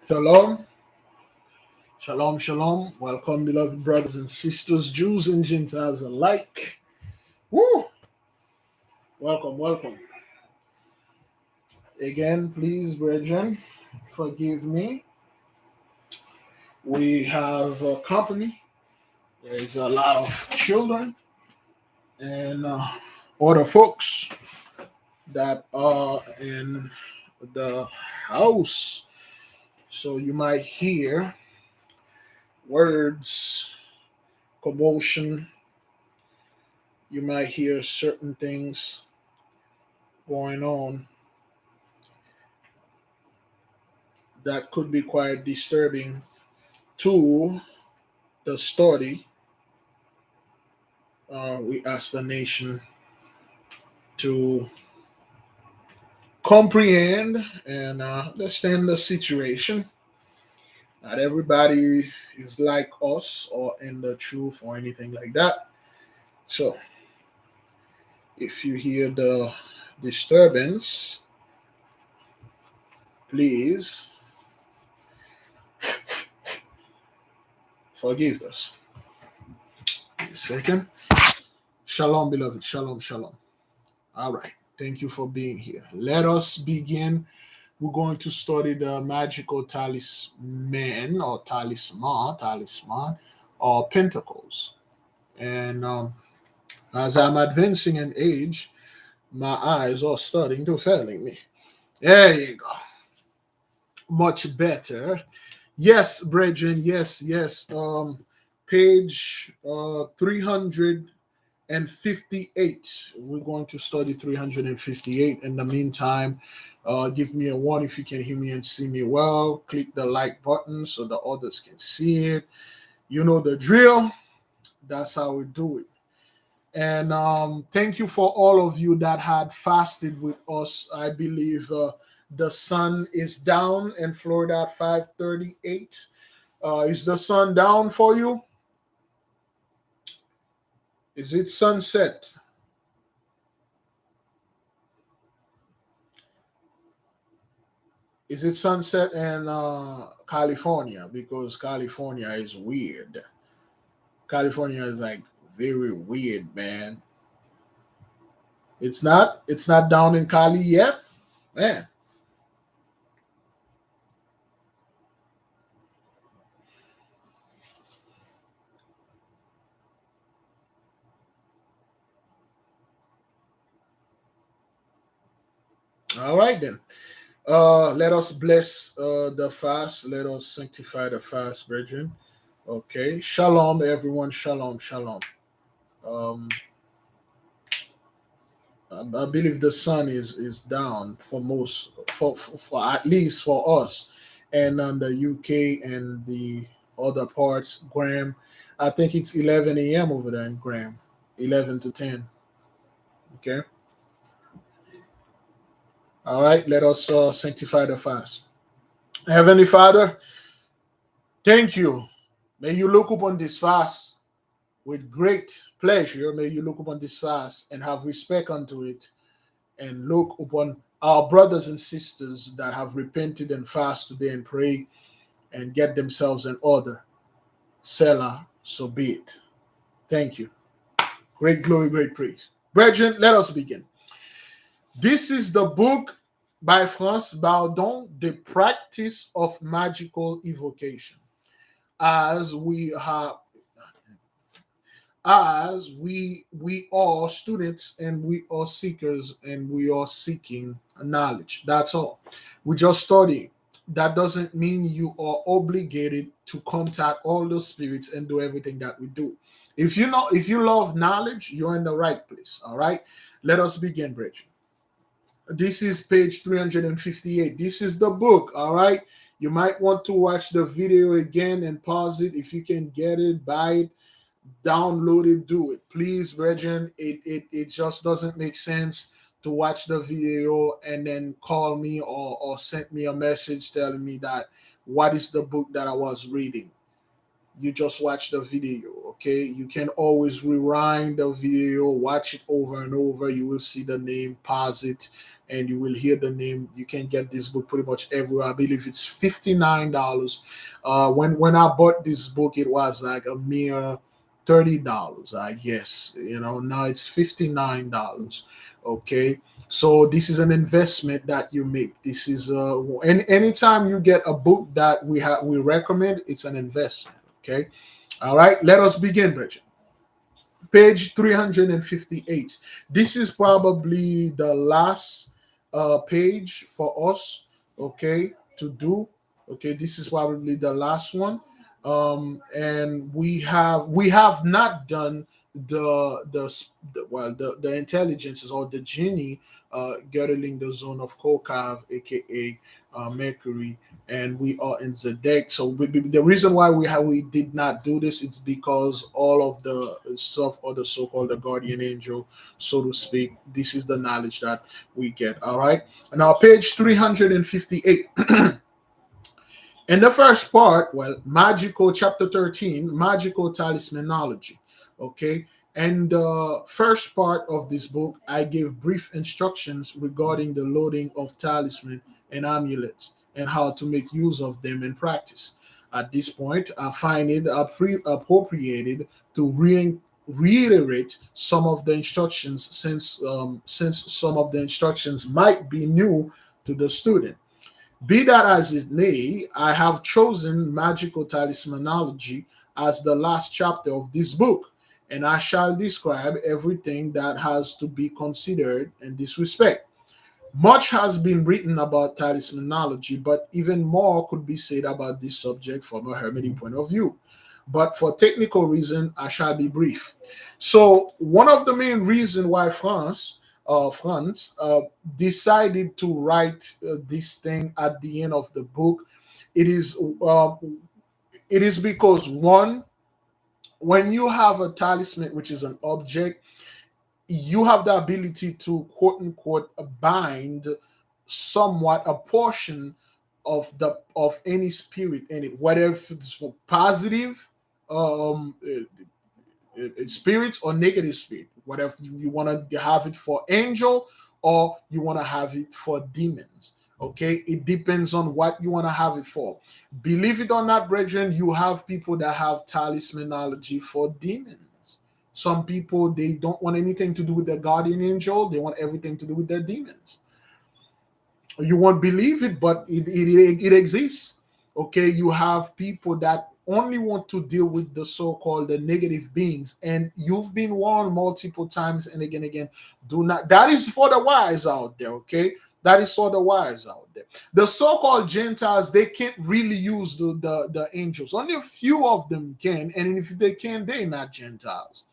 Shalom, shalom, shalom. Welcome, beloved brothers and sisters, Jews and Gentiles alike. Woo! Welcome, welcome. Again, please, brethren, forgive me. We have company. There's a lot of children and other folks that are in the house. So you might hear words, commotion. You might hear certain things going on that could be quite disturbing to the study. We ask the nation to comprehend and understand the situation. Not everybody is like us or in the truth or anything like that. So, if you hear the disturbance, please forgive us. A second. Shalom, beloved. Shalom, shalom. All right. Thank you for being here. Let us begin. We're going to study the magical talisman or talisman or pentacles. And as I'm advancing in age, my eyes are starting to failing me. There you go. Much better. Yes, brethren. Yes. Page 358. We're going to study 358. In the meantime, give me a one if you can hear me and see me well. Click the like button so the others can see it. You know the drill. That's how we do it. And thank you for all of you that had fasted with us. I believe the sun is down in Florida at 5:38. Is the sun down for you? Is it sunset? Is it sunset in California? Because California is weird. California is like very weird, man. It's not. It's not down in Cali yet, man. All right then. Let us bless the fast. Let us sanctify the fast, brethren. Okay. Shalom, everyone. Shalom, shalom. Um, I believe the sun is down for most, for at least for us, and on the UK and the other parts. Graham, I think it's 11 a.m. over there in Graham, 11 to 10. Okay. All right. Let us sanctify the fast. Heavenly Father, thank you. May you look upon this fast with great pleasure. May you look upon this fast and have respect unto it, and look upon our brothers and sisters that have repented and fast today and pray and get themselves in order. Selah, so be it. Thank you. Great glory, great praise. Brethren, let us begin. This is the book by France Baudon, The Practice of Magical Evocation. As we are students and we are seekers and we are seeking knowledge. That's all. We just study. That doesn't mean you are obligated to contact all those spirits and do everything that we do. If you love knowledge, you're in the right place. All right. Let us begin, brethren. This is page 358. This is the book. All right. You might want to watch the video again and pause it. If you can get it, buy it, download it, do it. Please, brethren, it just doesn't make sense to watch the video and then call me or send me a message telling me that what is the book that I was reading. You just watch the video, Okay, you can always rewind the video, watch it over and over. You will see the name, pause it, and you will hear the name. You can get this book pretty much everywhere. I believe it's $59. When I bought this book, it was like a mere $30, I guess. Now it's $59. Okay, so this is an investment that you make. This is anytime you get a book that we recommend, it's an investment. Okay, all right. Let us begin, Bridget. Page 358. This is probably the last page for us. Okay, to do. Okay, this is probably the last one. And we have not done the intelligences or the genie girdling the zone of Kokav, aka Mercury, and we are in Zedek. So the reason why we did not do this is because all of the stuff, or the so-called the guardian angel, so to speak, this is the knowledge that we get. All right. Now, page 358. In the first part, well, magical chapter 13, magical talismanology. Okay. And the first part of this book, I gave brief instructions regarding the loading of talisman and amulets and how to make use of them in practice. At this point, I find it appropriated to reiterate some of the instructions, since some of the instructions might be new to the student. Be that as it may, I have chosen magical talismanology as the last chapter of this book, and I shall describe everything that has to be considered in this respect. Much has been written about talismanology, but even more could be said about this subject from a hermetic point of view. But for technical reason, I shall be brief. So, one of the main reasons why France decided to write this thing at the end of the book, it is because, one, when you have a talisman, which is an object, you have the ability to quote unquote bind somewhat a portion of any spirit in it, whether it's for positive um spirits or negative spirit, whatever you want to have it for angel, or you want to have it for demons. Okay, it depends on what you want to have it for. Believe it or not, brethren, you have people that have talismanology for demons. Some people, they don't want anything to do with their guardian angel, they want everything to do with their demons. You won't believe it, but it exists. Okay, you have people that only want to deal with the so-called the negative beings, and you've been warned multiple times and again. Do not. That is for the wise out there. Okay, that is for the wise out there. The so-called Gentiles, they can't really use the angels. Only a few of them can, and if they can, they're not Gentiles.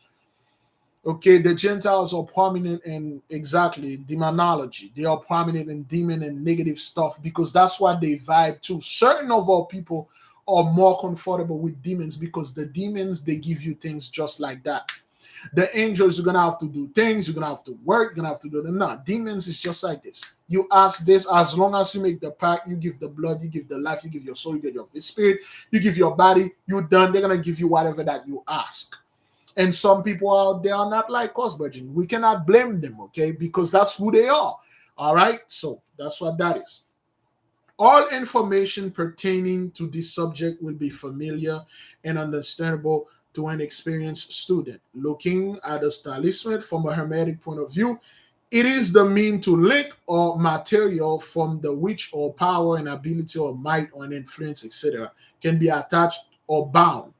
Okay, the Gentiles are prominent in exactly demonology. They are prominent in demon and negative stuff because that's what they vibe to. Certain of our people are more comfortable with demons because the demons, they give you things just like that. The angels, you're gonna have to do things, you're gonna have to work, you're gonna have to do them. No, demons is just like this. You ask this, as long as you make the pact, you give the blood, you give the life, you give your soul, you give your spirit, you give your body, you're done. They're gonna give you whatever that you ask. And some people out there are not like us, but we cannot blame them, okay? Because that's who they are. All right? So that's what that is. All information pertaining to this subject will be familiar and understandable to an experienced student. Looking at a talisman from a hermetic point of view, it is the mean to link or material from the which or power and ability or might or an influence, etc., can be attached or bound,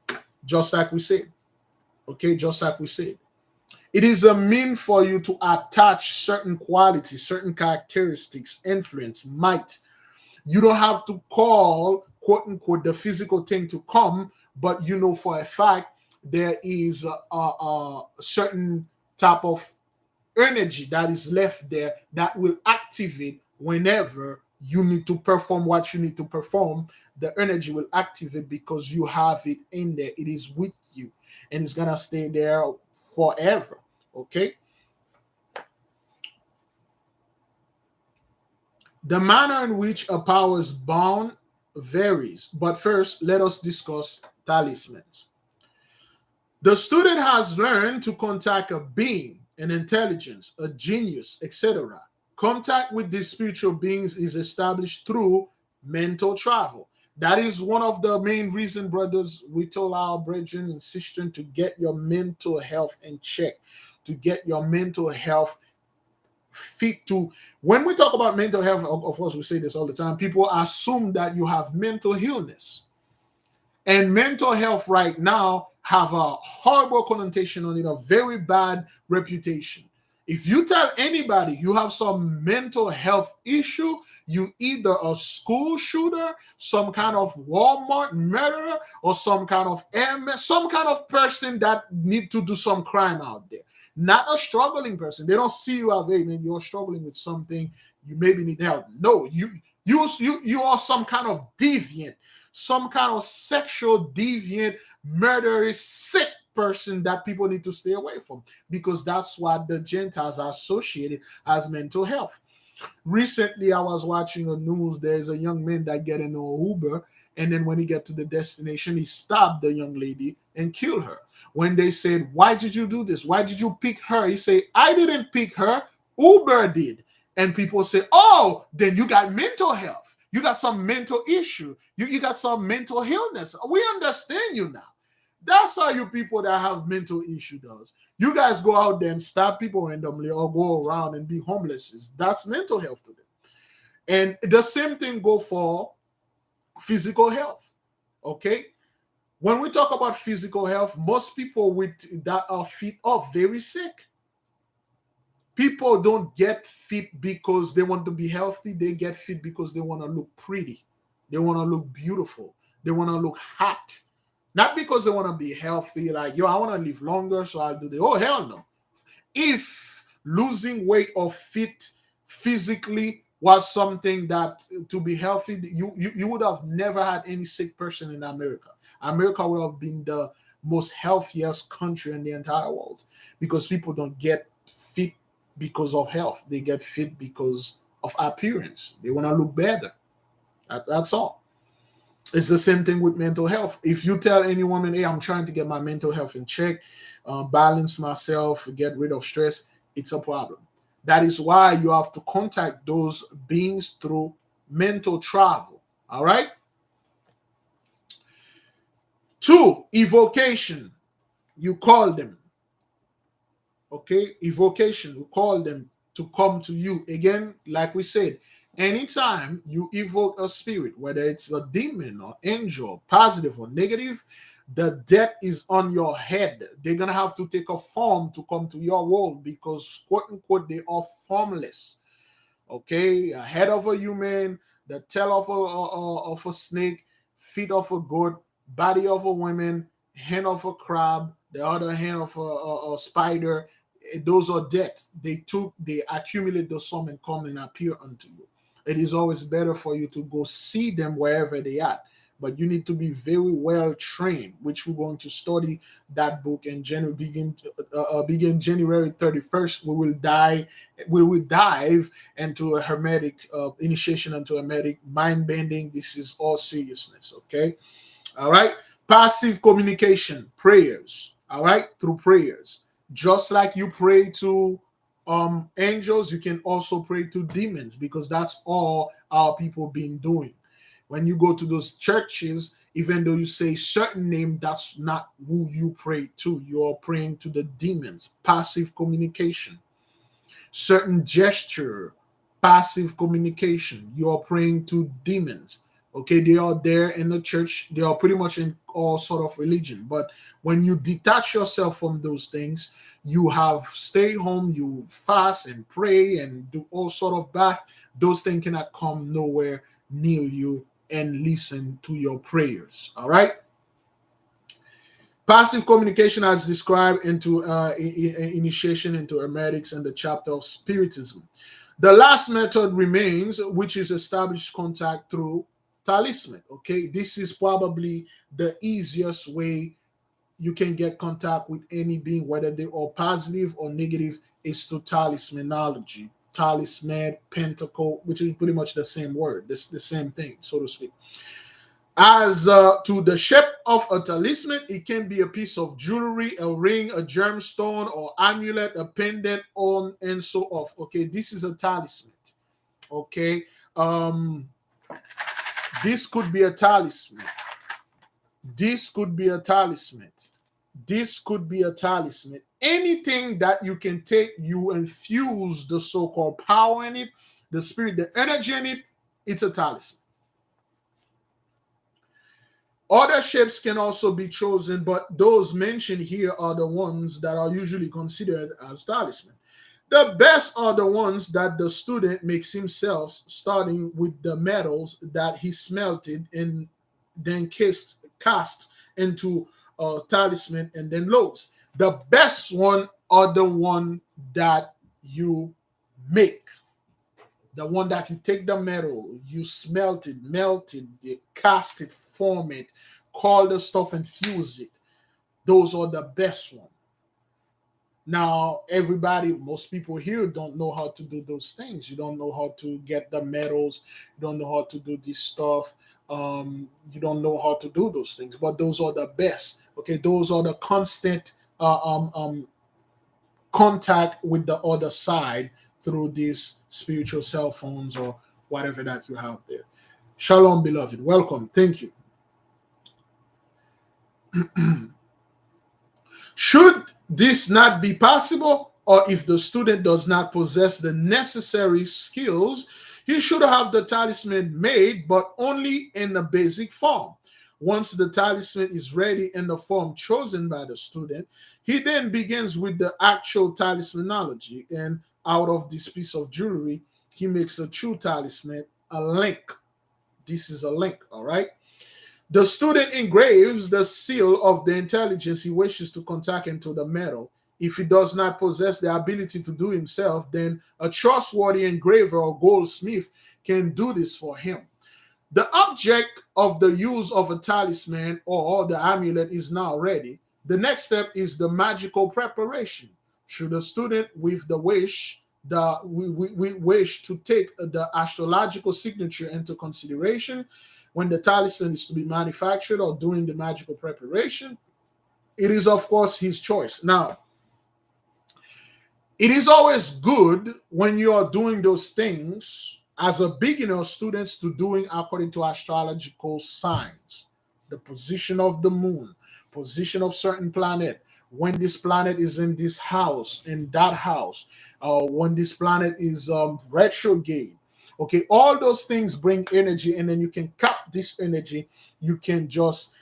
just like we said. Okay, just like we said. It is a mean for you to attach certain qualities, certain characteristics, influence, might. You don't have to call, quote unquote, the physical thing to come, but you know for a fact there is a certain type of energy that is left there that will activate whenever you need to perform what you need to perform. The energy will activate because you have it in there. It is with you and it's gonna stay there forever. Okay. The manner in which a power is bound varies, but first let us discuss talismans. The student has learned to contact a being, an intelligence, a genius, etc. Contact with these spiritual beings is established through mental travel. That is one of the main reasons, brothers, we told our brethren and sisters to get your mental health in check, to get your mental health fit to. When we talk about mental health, of course, we say this all the time, people assume that you have mental illness. And mental health right now have a horrible connotation on it, a very bad reputation. If you tell anybody you have some mental health issue, you either a school shooter, some kind of Walmart murderer, or some kind of MS, some kind of person that need to do some crime out there. Not a struggling person. They don't see you as, hey man, you're struggling with something, you maybe need help. No, you are some kind of deviant, some kind of sexual deviant, murderous, sick person that people need to stay away from, because that's what the Gentiles are associated as mental health. Recently, I was watching a news. There's a young man that get in an Uber, and then when he get to the destination, he stabbed the young lady and killed her. When they said, "Why did you do this? Why did you pick her?" He said, "I didn't pick her. Uber did." And people say, "Oh, then you got mental health. You got some mental issue. You got some mental illness. We understand you now." That's how you people that have mental issue does. You guys go out there and stab people randomly or go around and be homeless. That's mental health to them. And the same thing go for physical health. Okay? When we talk about physical health, most people with that are fit are very sick. People don't get fit because they want to be healthy. They get fit because they want to look pretty. They want to look beautiful. They want to look hot. Not because they want to be healthy, like, yo, I want to live longer, so I'll do the. Oh, hell no. If losing weight or fit physically was something that to be healthy, you would have never had any sick person in America. America would have been the most healthiest country in the entire world, because people don't get fit because of health. They get fit because of appearance. They want to look better. That's all. It's the same thing with mental health. If you tell any woman, hey, I'm trying to get my mental health in check, balance myself, get rid of stress, it's a problem. That is why you have to contact those beings through mental travel. All right? 2, evocation. You call them. Okay? Evocation. You call them to come to you. Again, like we said, anytime you evoke a spirit, whether it's a demon or angel, positive or negative, the debt is on your head. They're going to have to take a form to come to your world, because, quote unquote, they are formless. Okay? A head of a human, the tail of a snake, feet of a goat, body of a woman, hand of a crab, the other hand of a spider. Those are debts. They accumulate the sum and come and appear unto you. It is always better for you to go see them wherever they are. But you need to be very well trained, which we're going to study that book in January. Begin January 31st. We will dive into a hermetic initiation into hermetic mind bending. This is all seriousness. Okay, all right. Passive communication, prayers. All right, through prayers, just like you pray to angels, you can also pray to demons, because that's all our people been doing. When you go to those churches, even though you say certain name, that's not who you pray to. You're praying to the demons. Passive communication. Certain gesture, passive communication. You're praying to demons. Okay, they are there in the church. They are pretty much in all sort of religion. But when you detach yourself from those things, you have stay home, you fast and pray and do all sort of back. Those things cannot come nowhere near you and listen to your prayers. All right. Passive communication, as described into initiation into hermetics and the chapter of spiritism. The last method remains, which is established contact through talisman. Okay, this is probably the easiest way you can get contact with any being, whether they are positive or negative, is through talismanology. Talisman, pentacle, which is pretty much the same word, the same thing, so to speak. As to the shape of a talisman, it can be a piece of jewelry, a ring, a gemstone, or amulet, a pendant, on and so forth. Okay, this is a talisman. Okay, this could be a talisman. This could be a talisman. This could be a talisman. Anything that you can take, you infuse the so-called power in it, the spirit, the energy in it, it's a talisman. Other shapes can also be chosen, but those mentioned here are the ones that are usually considered as talisman. The best are the ones that the student makes himself, starting with the metals that he smelted and then cast into a talisman and then loads. The best one are the one that you make. The one that you take the metal, you smelt it, melt it, you cast it, form it, call the stuff and fuse it. Those are the best ones. Now, most people here don't know how to do those things. You don't know how to get the metals. You don't know how to do this stuff. You don't know how to do those things. But those are the best. Okay, those are the constant contact with the other side through these spiritual cell phones or whatever that you have there. Shalom, beloved. Welcome. Thank you. Should this not be possible, or if the student does not possess the necessary skills, he should have the talisman made, but only in a basic form. Once the talisman is ready in the form chosen by the student, he then begins with the actual talismanology, and out of this piece of jewelry, he makes a true talisman, a link. This is a link, all right? The student engraves the seal of the intelligence he wishes to contact into the metal. If he does not possess the ability to do himself, then a trustworthy engraver or goldsmith can do this for him. The object of the use of a talisman or the amulet is now ready. The next step is the magical preparation. Should a student with the wish to take the astrological signature into consideration when the talisman is to be manufactured or during the magical preparation, it is of course his choice. Now, it is always good when you are doing those things as a beginner, students, to doing according to astrological signs, the position of the moon, position of certain planet, when this planet is in this house, in that house, when this planet is retrograde. Okay, all those things bring energy, and then you can cap this energy. You can just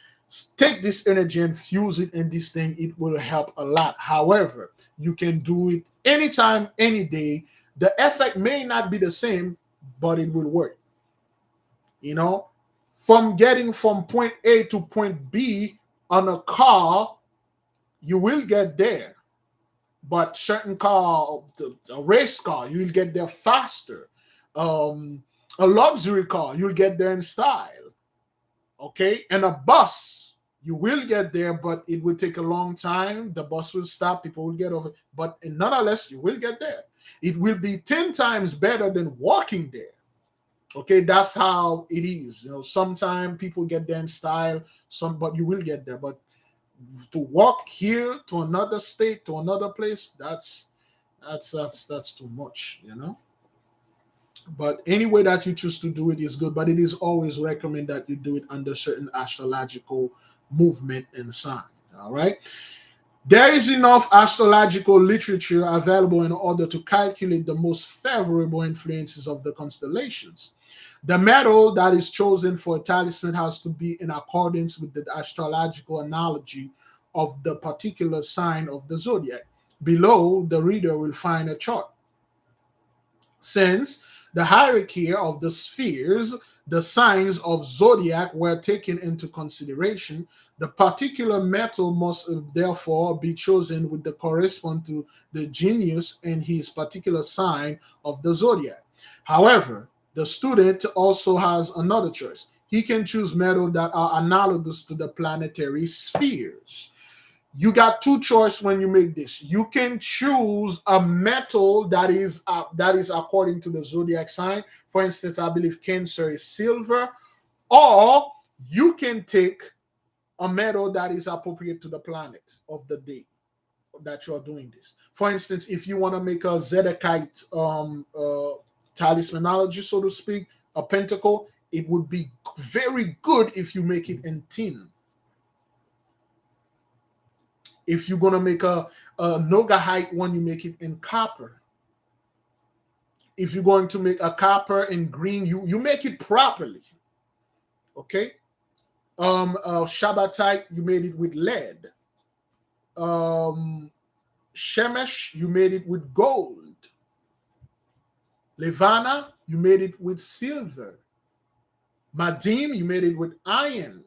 take this energy and fuse it in this thing. It will help a lot. However, you can do it anytime, any day. The effect may not be the same, but it will work. You know, from getting from point A to point B on a car, you will get there. But certain car, a race car, you'll get there faster. A luxury car, you'll get there in style. Okay, and a bus, you will get there, but it will take a long time. The bus will stop, people will get over, but nonetheless, you will get there. It will be 10 times better than walking there. Okay, that's how it is. You know, sometimes people get there in style, but you will get there. But to walk here to another state, to another place, that's too much, you know. But any way that you choose to do it is good, but it is always recommended that you do it under certain astrological movement and sign. All right. There is enough astrological literature available in order to calculate the most favorable influences of the constellations. The metal that is chosen for a talisman has to be in accordance with the astrological analogy of the particular sign of the zodiac. Below, the reader will find a chart. Since the hierarchy of the spheres, the signs of zodiac were taken into consideration, the particular metal must therefore be chosen with the correspond to the genius and his particular sign of the zodiac. However, the student also has another choice. He can choose metal that are analogous to the planetary spheres. You got two choices when you make this. You can choose a metal that is according to the zodiac sign. For instance, I believe Cancer is silver, or you can take a metal that is appropriate to the planet of the day that you're doing this. For instance, if you want to make a Zedekite talismanology, so to speak, a pentacle, it would be very good if you make it in tin. If you're going to make a Nogahite one, you make it in copper. If you're going to make a copper and green, you make it properly. Okay? Shabbatite, you made it with lead. Shemesh, you made it with gold. Levana, you made it with silver. Madim, you made it with iron.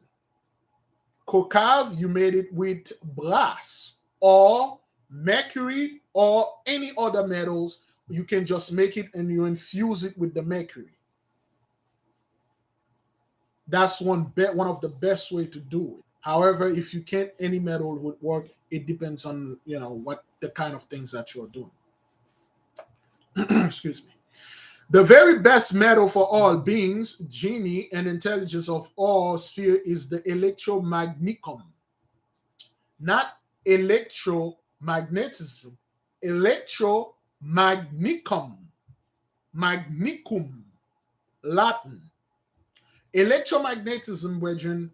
Kokav, you made it with brass or mercury or any other metals. You can just make it and you infuse it with the mercury. That's one of the best way to do it. However, if you can't, any metal would work. It depends on, what the kind of things that you're doing. Excuse me. The very best metal for all beings, genie, and intelligence of all sphere is the electromagnicum. Not electromagnetism. Electromagnicum. Magnicum. Latin. Electromagnetism, brethren,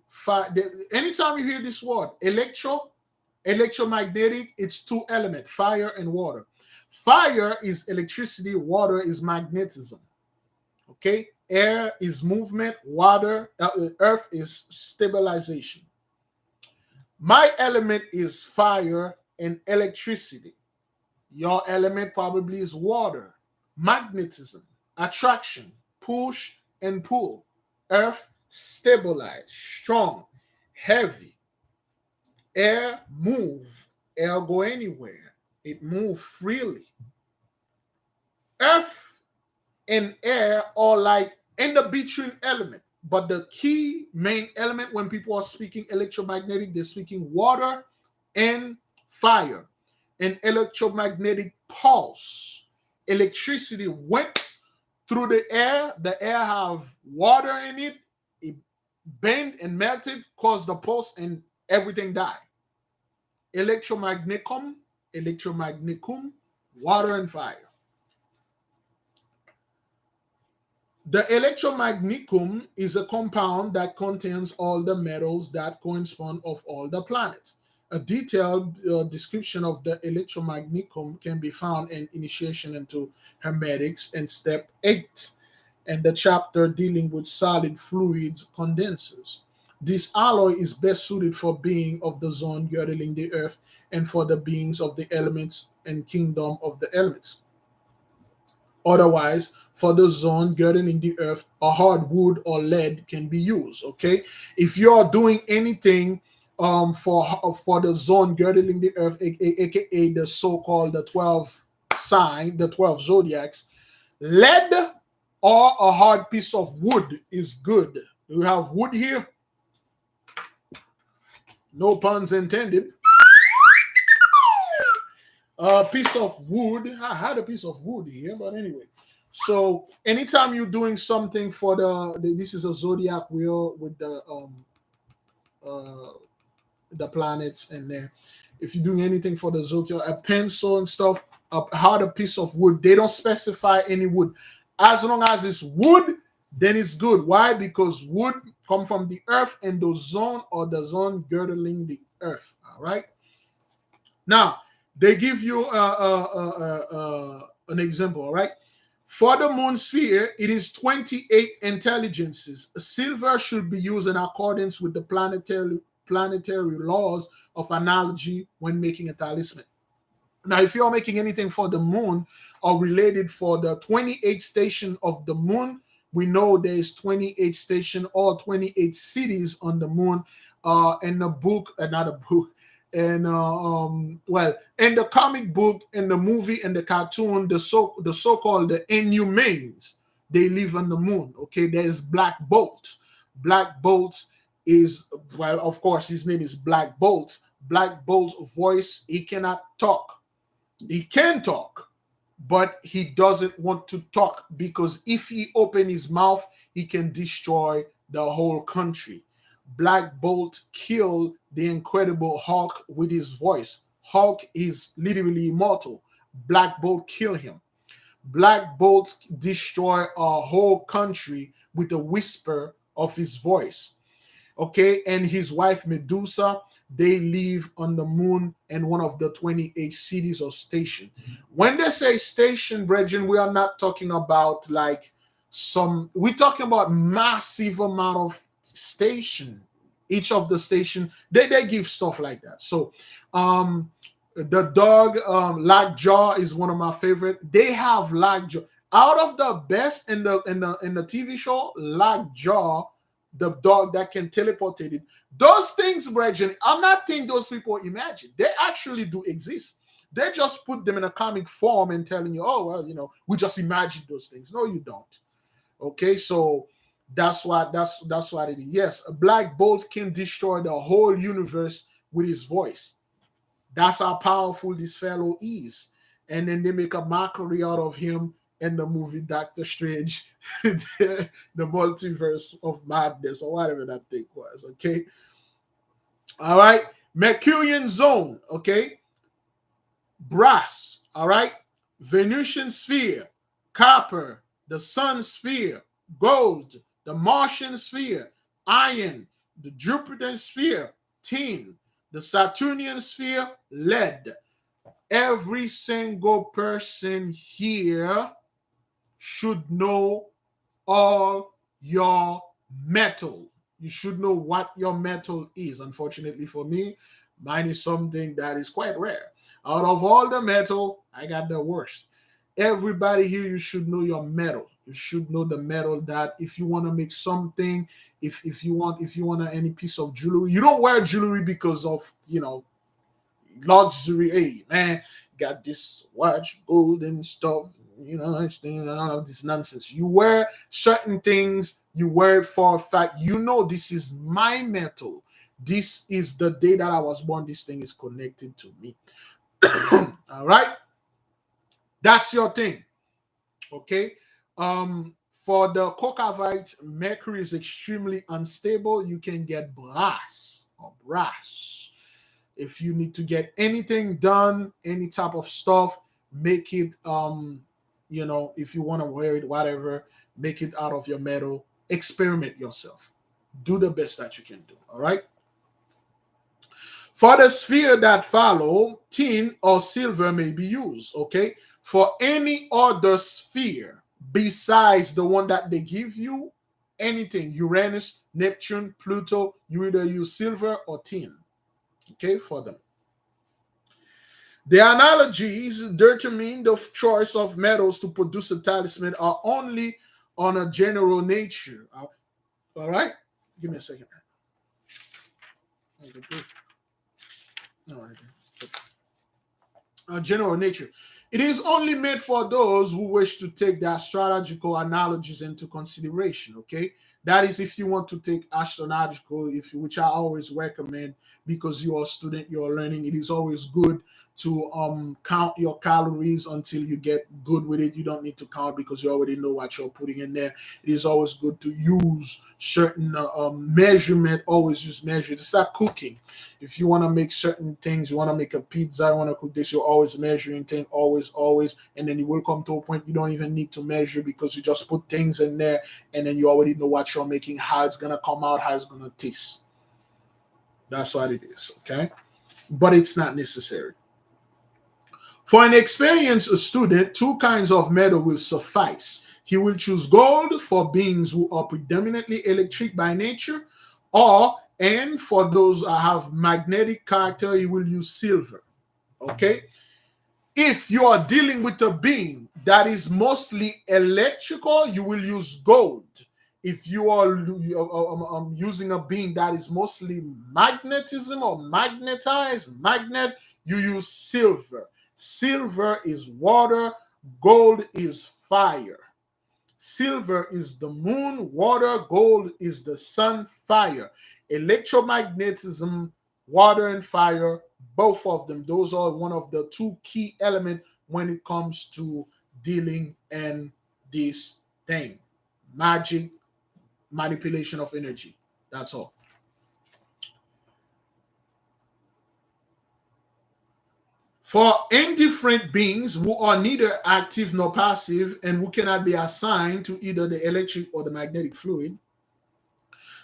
anytime you hear this word, electromagnetic, it's two elements, fire and water. Fire is electricity, water is magnetism. Okay? Air is movement, water, earth is stabilization. My element is fire and electricity. Your element probably is water, magnetism, attraction, push and pull. Earth, stabilized, strong, heavy. Air, move. Air go anywhere. It moves freely. Earth and air are like in the between element. But the key main element when people are speaking electromagnetic, they're speaking water and fire. An electromagnetic pulse. Electricity went through the air have water in it, it bent and melted, caused the pulse, and everything died. Electromagnicum, water and fire. The electromagnicum is a compound that contains all the metals that correspond of all the planets. A detailed description of the electromagnicum can be found in Initiation into Hermetics and Step 8, and the chapter dealing with solid fluids condensers. This alloy is best suited for being of the zone girdling the earth and for the beings of the elements and kingdom of the elements. Otherwise, for the zone girdling the earth, a hard wood or lead can be used. Okay, if you're doing anything for the zone girdling the earth, aka the so-called the 12 sign, the 12 zodiacs, lead or a hard piece of wood is good. We have wood here. No puns intended. A piece of wood. I had a piece of wood here, but anyway. So anytime you're doing something for this is a zodiac wheel with the planets in there. If you're doing anything for the zodiac, a pencil and stuff, a harder piece of wood. They don't specify any wood. As long as it's wood, then it's good. Why? Because wood come from the earth and the zone or the zone girdling the earth. All right. Now they give you an example. All right. For the moon sphere, it is 28 intelligences. Silver should be used in accordance with the planetary laws of analogy when making a talisman. Now, if you're making anything for the moon or related for the 28 station of the moon, we know there's 28 station or 28 cities on the moon. In the book, not a book, and in the comic book, in the movie, and the cartoon, the so-called the Inhumans, they live on the moon. Okay, there's Black Bolt. Black Bolt is, well, of course, his name is Black Bolt. Black Bolt's voice, he cannot talk. He can talk, but he doesn't want to talk because if he open his mouth, he can destroy the whole country. Black Bolt killed the Incredible Hulk with his voice. Hulk is literally immortal. Black Bolt killed him. Black Bolt destroyed a whole country with a whisper of his voice. Okay, and his wife Medusa, they live on the moon and one of the 28 cities or station. When they say station, brethren, we are not talking about like we're talking about massive amount of station. Each of the station, they give stuff like that. So the dog Lockjaw is one of my favorite. They have Lockjaw. Out of the best in the TV show, Lockjaw, the dog that can teleport it. Those things, brethren, I'm not thinking those people imagine. They actually do exist. They just put them in a comic form and telling you, oh, well, we just imagine those things. No, you don't. Okay, so that's what it is. Yes, a Black Bolt can destroy the whole universe with his voice. That's how powerful this fellow is. And then they make a mockery out of him in the movie Doctor Strange, the multiverse of madness, or whatever that thing was. Okay. All right. Mercurian zone. Okay. Brass. All right. Venusian sphere. Copper. The sun sphere. Gold. The Martian sphere. Iron. The Jupiter sphere. Tin. The Saturnian sphere. Lead. Every single person here should know all your metal. You should know what your metal is. Unfortunately for me, mine is something that is quite rare. Out of all the metal, I got the worst. Everybody here, you should know your metal. You should know the metal that if you want to make something, if you want any piece of jewelry, you don't wear jewelry because of luxury. Hey man, got this watch, gold and stuff. None of this nonsense. You wear certain things, you wear it for a fact. This is my metal. This is the day that I was born. This thing is connected to me. All right. That's your thing. Okay. For the Cocavites, mercury is extremely unstable. You can get brass. If you need to get anything done, any type of stuff, make it if you want to wear it, whatever, make it out of your metal. Experiment yourself. Do the best that you can do. All right. For the sphere that follow, tin or silver may be used. Okay. For any other sphere besides the one that they give you, anything, Uranus, Neptune, Pluto, you either use silver or tin. Okay, for them. The analogies determine the choice of metals to produce a talisman are only on a general nature. All right? Give me a second. All right. General nature. It is only made for those who wish to take the astrological analogies into consideration, okay? That is if you want to take astrological, which I always recommend because you're a student, you're learning. It is always good to count your calories until you get good with it. You don't need to count because you already know what you're putting in there. It is always good to use certain measurement. Always use measure. It's like cooking. If you want to make certain things, you want to make a pizza, you want to cook this, you're always measuring things, always, and then you will come to a point you don't even need to measure because you just put things in there, and then you already know what you're making, how it's gonna come out, how it's gonna taste. That's what it is, okay? But it's not necessary. For an experienced student, two kinds of metal will suffice. He will choose gold for beings who are predominantly electric by nature, and for those who have magnetic character, he will use silver. Okay? If you are dealing with a being that is mostly electrical, you will use gold. If you are using a being that is mostly magnetism or magnet, you use silver. Silver is water, gold is fire. Silver is the moon, water, gold is the sun, fire. Electromagnetism, water and fire, both of them, those are one of the two key elements when it comes to dealing in this thing. Magic, manipulation of energy. That's all. For indifferent beings who are neither active nor passive and who cannot be assigned to either the electric or the magnetic fluid,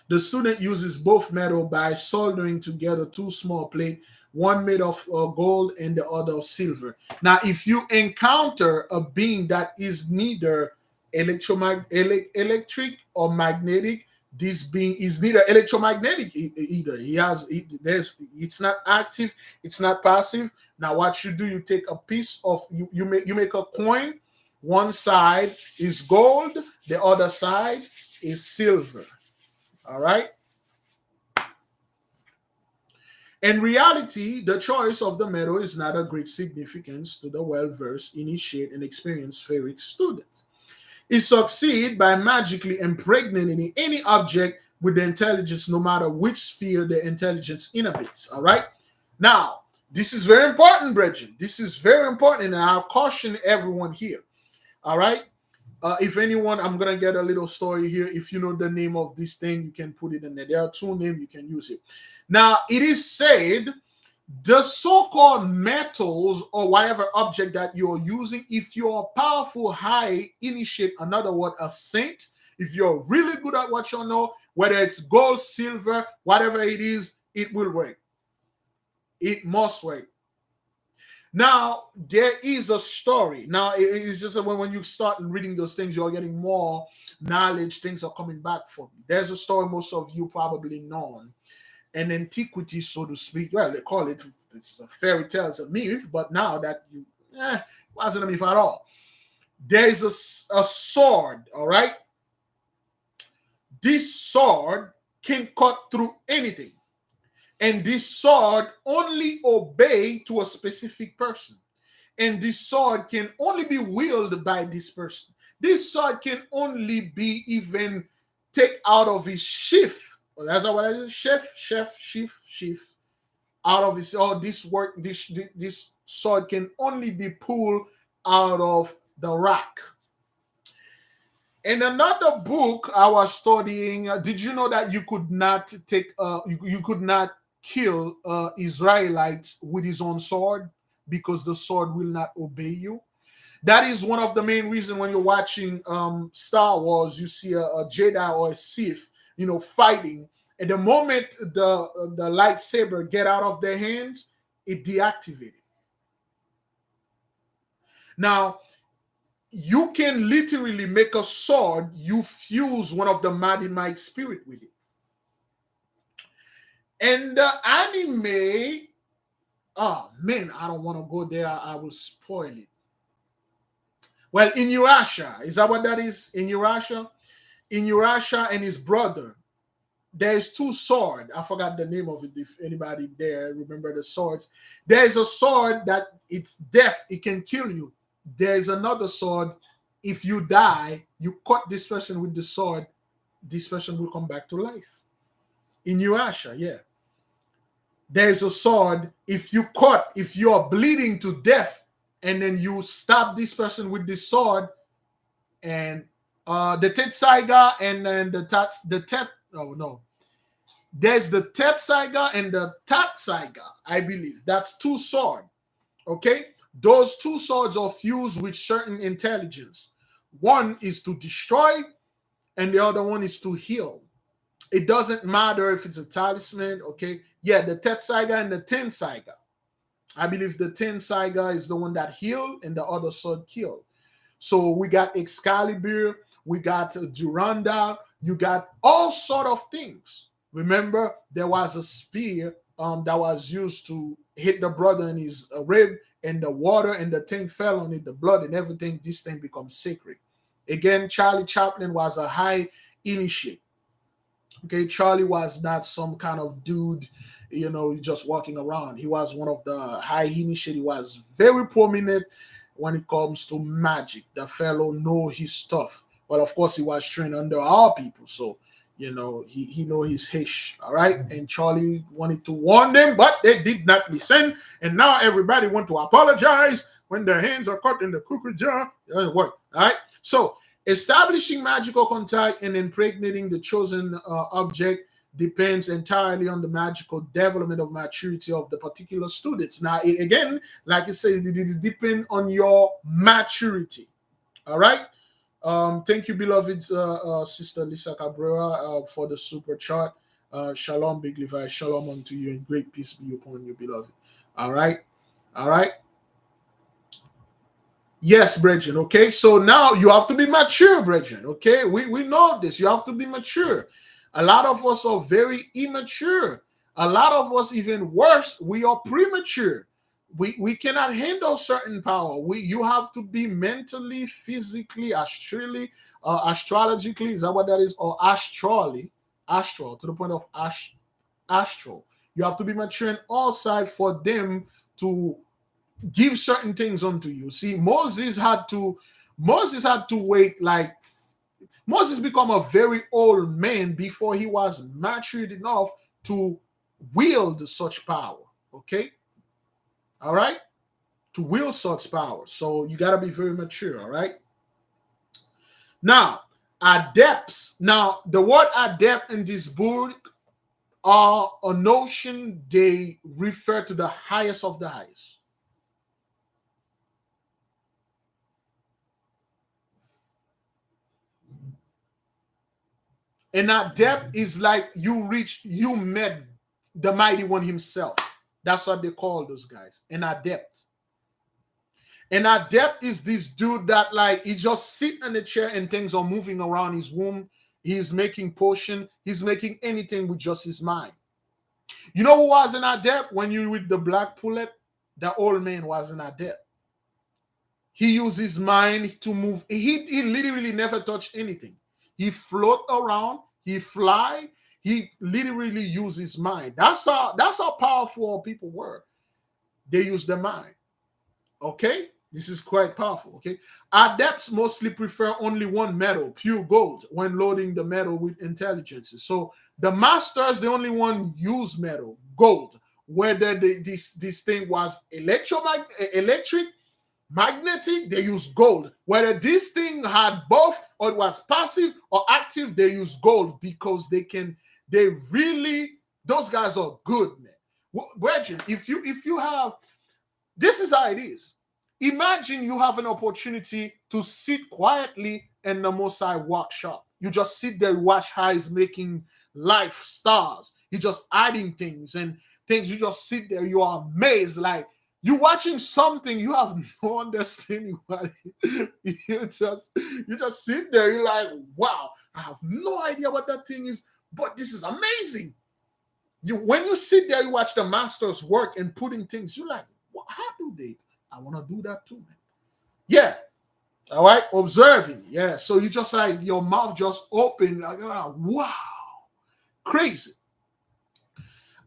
the student uses both metal by soldering together two small plates, one made of gold and the other of silver. Now, if you encounter a being that is neither electric or magnetic, this being is neither electromagnetic either. It's not active, it's not passive. Now, what you do, you take a piece of you make a coin. One side is gold, the other side is silver. All right. In reality, the choice of the metal is not of great significance to the well-versed, initiate, and experienced Pharic student. It succeeds by magically impregnating any object with the intelligence, no matter which sphere the intelligence inhabits. All right. Now, this is very important, brethren. This is very important, and I'll caution everyone here. All right. If anyone, I'm going to get a little story here. If you know the name of this thing, you can put it in there. There are two names, you can use it. Now, it is said the so-called metals or whatever object that you're using, if you're a powerful high initiate, in other words, a saint, if you're really good at what you know, whether it's gold, silver, whatever it is, it will work. It must work. Now, there is a story. Now, it's just that when you start reading those things, you're getting more knowledge. Things are coming back for you. There's a story most of you probably know. An antiquity, so to speak. Well, they call it, it's a fairy tale, it's a myth, but now that you, wasn't a myth at all. There's a sword, all right? This sword can cut through anything. And this sword only obey to a specific person. And this sword can only be wielded by this person. This sword can only be even take out of his sheath. Well, that's what I said. Sheath. Out of his, this sword can only be pulled out of the rock. In another book I was studying, did you know that you could not take, you could not kill Israelites with his own sword because the sword will not obey you? That is one of the main reasons when you're watching Star Wars, you see a Jedi or a Sith, fighting. At the moment the lightsaber get out of their hands, it deactivated. Now, you can literally make a sword, you fuse one of the Mighty Might spirit with it. And the anime, oh man, I don't want to go there. I will spoil it. Well, Inuyasha, is that what that is? Inuyasha and his brother, there's two swords. I forgot the name of it. If anybody there remember the swords, there's a sword that it's death, it can kill you. There's another sword. If you die, you cut this person with the sword, this person will come back to life. Inuyasha, yeah. There's a sword. If you are bleeding to death, and then you stab this person with this sword, and the Tetsaiga and then there's the Tetsaiga and the Tatsaiga, I believe. That's two swords. Okay? Those two swords are fused with certain intelligence. One is to destroy, and the other one is to heal. It doesn't matter if it's a talisman, okay? Yeah, the Tetsaiga and the Tensaiga. I believe the Tensaiga is the one that heal and the other sword kill. So we got Excalibur, we got Durandal, you got all sort of things. Remember, there was a spear that was used to hit the brother in his rib, and the water and the thing fell on it, the blood and everything, this thing becomes sacred. Again, Charlie Chaplin was a high initiate. Okay, Charlie was not some kind of dude, just walking around. He was one of the high initiate. He was very prominent when it comes to magic. The fellow know his stuff. Well, of course, he was trained under our people, so he know his hish, all right? And Charlie wanted to warn them, but they did not listen. And now everybody want to apologize when their hands are cut in the cookie jar. It doesn't work, all right? So establishing magical contact and impregnating the chosen object depends entirely on the magical development of maturity of the particular students. Now, again, like I said, it is depend on your maturity. All right. Thank you, beloved Sister Lisa Cabrera, for the super chart. Shalom, Big Levi. Shalom unto you, and great peace be upon you, beloved. All right. All right. Yes, brethren. Okay. So now you have to be mature, brethren. Okay. We know this. You have to be mature. A lot of us are very immature. A lot of us, even worse, we are premature. We cannot handle certain power. You have to be mentally, physically, astrologically, is that what that is? Or astral, to the point of astral. You have to be mature in all sides for them to give certain things unto you. See, Moses had to wait, like Moses become a very old man before he was matured enough to wield such power. Okay. All right. To wield such power. So you got to be very mature. All right. Now, adepts. Now, the word adept in this book are a notion, they refer to the highest of the highest. An adept is like you met the mighty one himself. That's what they call those guys. An adept. An adept is this dude that, like, he just sit in the chair and things are moving around his room. He's making potion. He's making anything with just his mind. You know who was an adept? When you read the Black Pullet, the old man was an adept. He used his mind to move. He literally never touched anything. He float around. He fly. He literally used his mind. That's how powerful people were. They use their mind. Okay? This is quite powerful. Okay? Adepts mostly prefer only one metal, pure gold, when loading the metal with intelligences. So the masters, the only one use metal, gold. Whether this thing was electric, magnetic, they use gold. Whether this thing had both or it was passive or active, they use gold because those guys are good, man. Brethren, if you have, this is how it is. Imagine you have an opportunity to sit quietly in the Most High workshop. You just sit there, watch how he's making life stars. He's just adding things and things. You just sit there, you are amazed, like, you're watching something, you have no understanding what you just sit there, you're like, wow, I have no idea what that thing is, but this is amazing. When you sit there, you watch the masters work and putting things, you're like, how do they? I want to do that too, man. Yeah. All right. Observing. Yeah. So you just, like, your mouth just open, like, oh, wow. Crazy.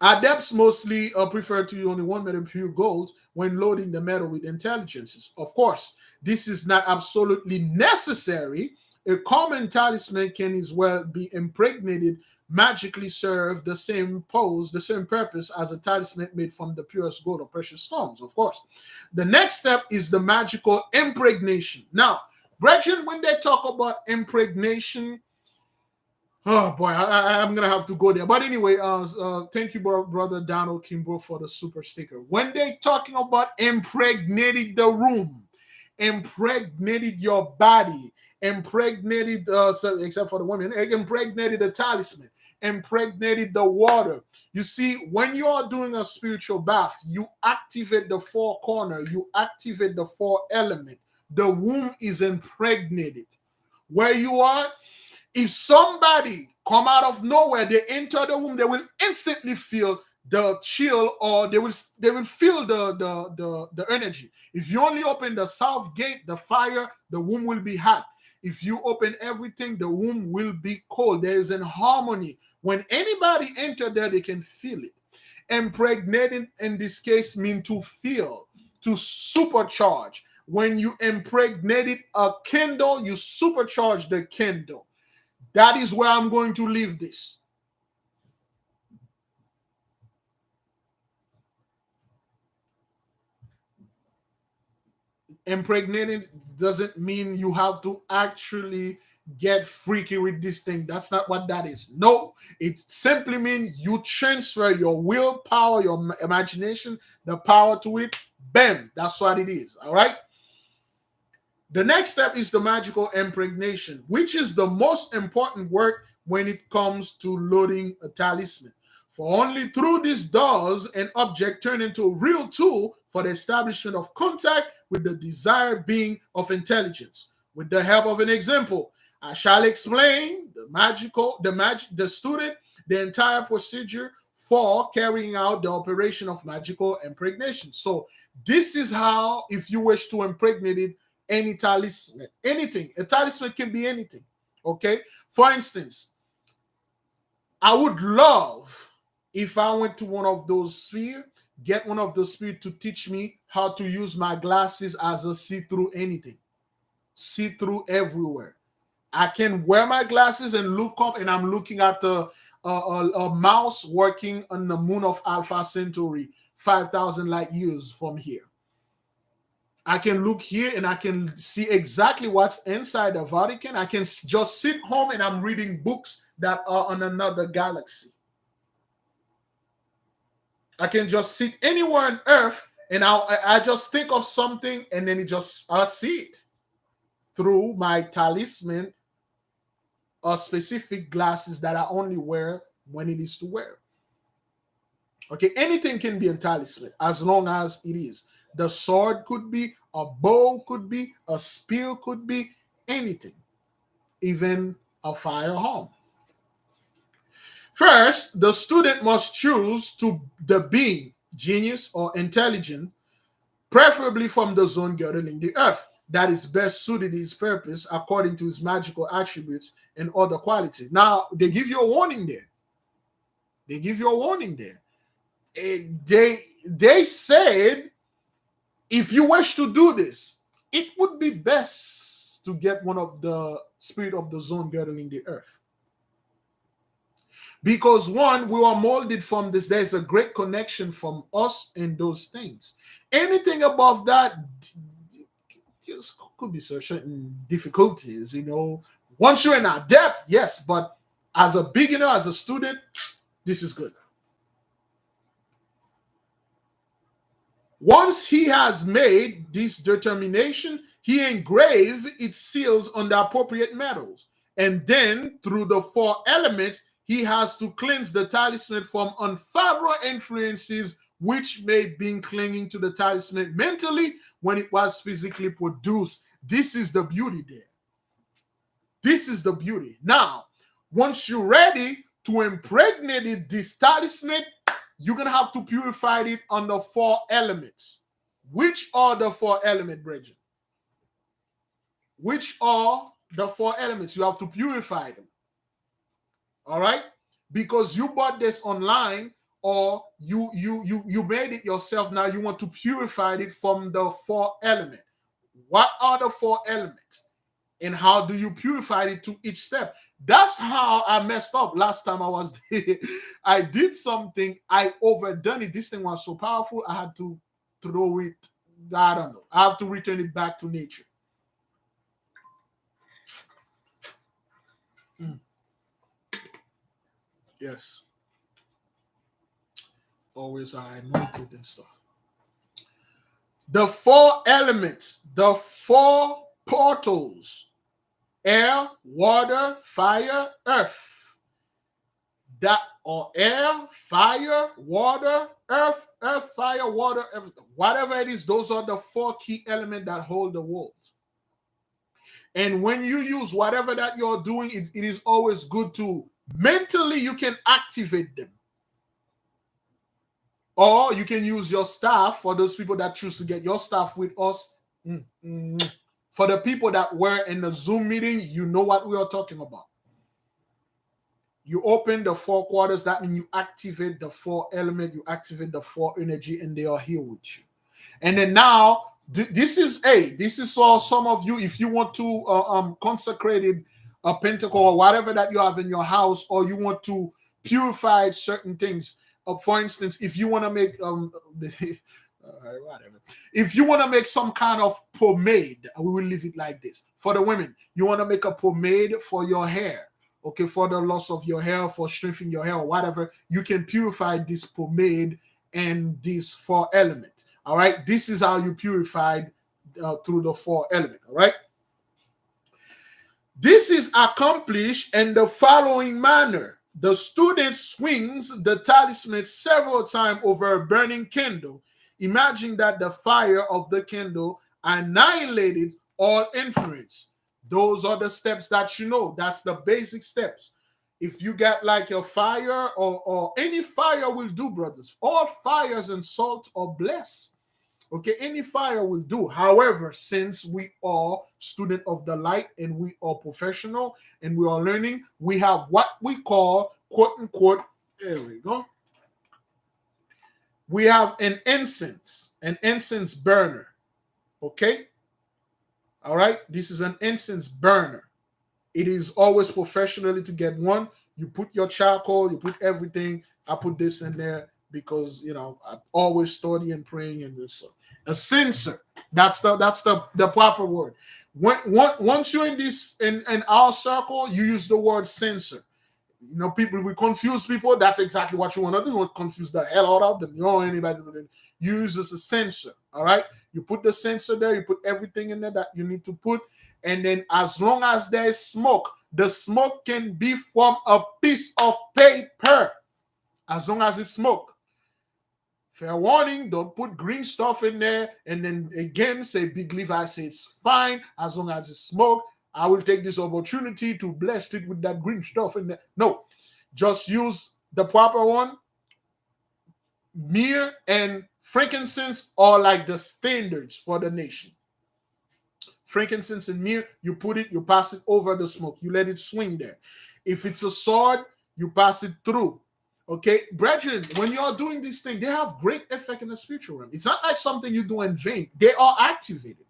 Adepts mostly prefer to use only one metal, pure gold, when loading the metal with intelligences. Of course, this is not absolutely necessary. A common talisman can as well be impregnated, magically serve the same purpose as a talisman made from the purest gold or precious stones, of course. The next step is the magical impregnation. Now, brethren, when they talk about impregnation, oh boy, I'm gonna have to go there. But anyway, thank you, brother Donald Kimbrough, for the super sticker. When they talking about impregnating the room, impregnated your body, impregnated, except for the women, impregnated the talisman, impregnated the water. You see, when you are doing a spiritual bath, you activate the four corner, you activate the four element. The womb is impregnated. Where you are, if somebody come out of nowhere, they enter the womb, they will instantly feel the chill, or they will feel the energy. If you only open the south gate, the fire, the womb will be hot. If you open everything, the womb will be cold. There is an harmony. When anybody enter there, they can feel it. Impregnated in this case mean to feel, to supercharge. When you impregnated a candle, you supercharge the candle. That is where I'm going to leave this. Impregnated doesn't mean you have to actually get freaky with this thing. That's not what that is. No, it simply means you transfer your willpower, your imagination, the power to it. Bam, that's what it is. All right. The next step is the magical impregnation, which is the most important work when it comes to loading a talisman. For only through this does an object turn into a real tool for the establishment of contact with the desired being of intelligence. With the help of an example, I shall explain the student the entire procedure for carrying out the operation of magical impregnation. So this is how, if you wish to impregnate it, any talisman, anything. A talisman can be anything. Okay. For instance, I would love if I went to one of those spheres, get one of those spheres to teach me how to use my glasses as a see-through anything. See-through everywhere. I can wear my glasses and look up, and I'm looking at a mouse working on the moon of Alpha Centauri, 5,000 light years from here. I can look here and I can see exactly what's inside the Vatican. I can just sit home and I'm reading books that are on another galaxy. I can just sit anywhere on Earth and I just think of something and then I see it through my talisman or specific glasses that I only wear when it is to wear. Okay, anything can be a talisman as long as it is. The sword could be, a bow could be, a spear could be, anything, even a firearm. First, the student must choose the being, genius or intelligent, preferably from the zone girdling the earth, that is best suited to his purpose according to his magical attributes and other qualities. Now, they give you a warning there. They give you a warning there. They said, if you wish to do this, it would be best to get one of the spirit of the zone girdling the earth. Because one, we are molded from this. There's a great connection from us and those things. Anything above that could be certain difficulties, Once you're an adept, yes, but as a beginner, as a student, this is good. Once he has made this determination, he engraves its seals on the appropriate metals. And then, through the 4 elements, he has to cleanse the talisman from unfavorable influences which may be clinging to the talisman mentally when it was physically produced. This is the beauty there. This is the beauty. Now, once you're ready to impregnate this talisman, you're going to have to purify it on the 4 elements. Which are the 4 elements, brethren? Which are the 4 elements? You have to purify them. All right? Because you bought this online or you made it yourself. Now you want to purify it from the 4 elements. What are the 4 elements? And how do you purify it to each step? That's how I messed up last time I was there. I did something, I overdone it. This thing was so powerful, I had to throw it. I don't know. I have to return it back to nature. Yes. Always I anointed and stuff. The 4 elements, the 4 portals: air, water, fire, earth. That or air, fire, water, earth, fire, water, everything. Whatever it is, those are the 4 key elements that hold the world. And when you use whatever that you're doing, it is always good to mentally, you can activate them. Or you can use your staff for those people that choose to get your staff with us. For the people that were in the Zoom meeting, you know what we are talking about. You open the 4 quarters, that means you activate the 4 elements, you activate the 4 energy, and they are here with you. And then now, this is for some of you, if you want to consecrate a pentacle or whatever that you have in your house, or you want to purify certain things. For instance, if you want to make Whatever. If you want to make some kind of pomade, we will leave it like this. For the women, you want to make a pomade for your hair, okay, for the loss of your hair, for strengthening your hair or whatever, you can purify this pomade and these 4 elements. All right, this is how you purified through the 4 elements. All right. This is accomplished in the following manner. The student swings the talisman several times over a burning candle. Imagine that the fire of the candle annihilated all influence. Those are the steps that you know. That's the basic steps. If you get like a fire or any fire will do, brothers. All fires and salt are blessed. Okay, any fire will do. However, since we are student of the light and we are professional and we are learning, we have what we call, quote unquote, there we go. We have an incense burner. Okay. All right. This is an incense burner. It is always professionally to get one. You put your charcoal, you put everything. I put this in there because, you know, I always study and praying and this. A censer. That's the proper word. Once you're in this in our circle, you use the word censer. You know, people, we confuse people. That's exactly what you want to do. You want to confuse the hell out of them. You don't want anybody to use this as a censer. All right. You put the censer there, you put everything in there that you need to put. And then as long as there is smoke, the smoke can be from a piece of paper. As long as it's smoke. Fair warning, don't put green stuff in there. And then again, say Big Levi say it's fine as long as it's smoke. I will take this opportunity to bless it with that green stuff in there. No, just use the proper one. Myrrh and frankincense are like the standards for the nation. Frankincense and myrrh, you put it, you pass it over the smoke. You let it swing there. If it's a sword, you pass it through. Okay, brethren, when you're doing these things, they have great effect in the spiritual realm. It's not like something you do in vain. They are activated.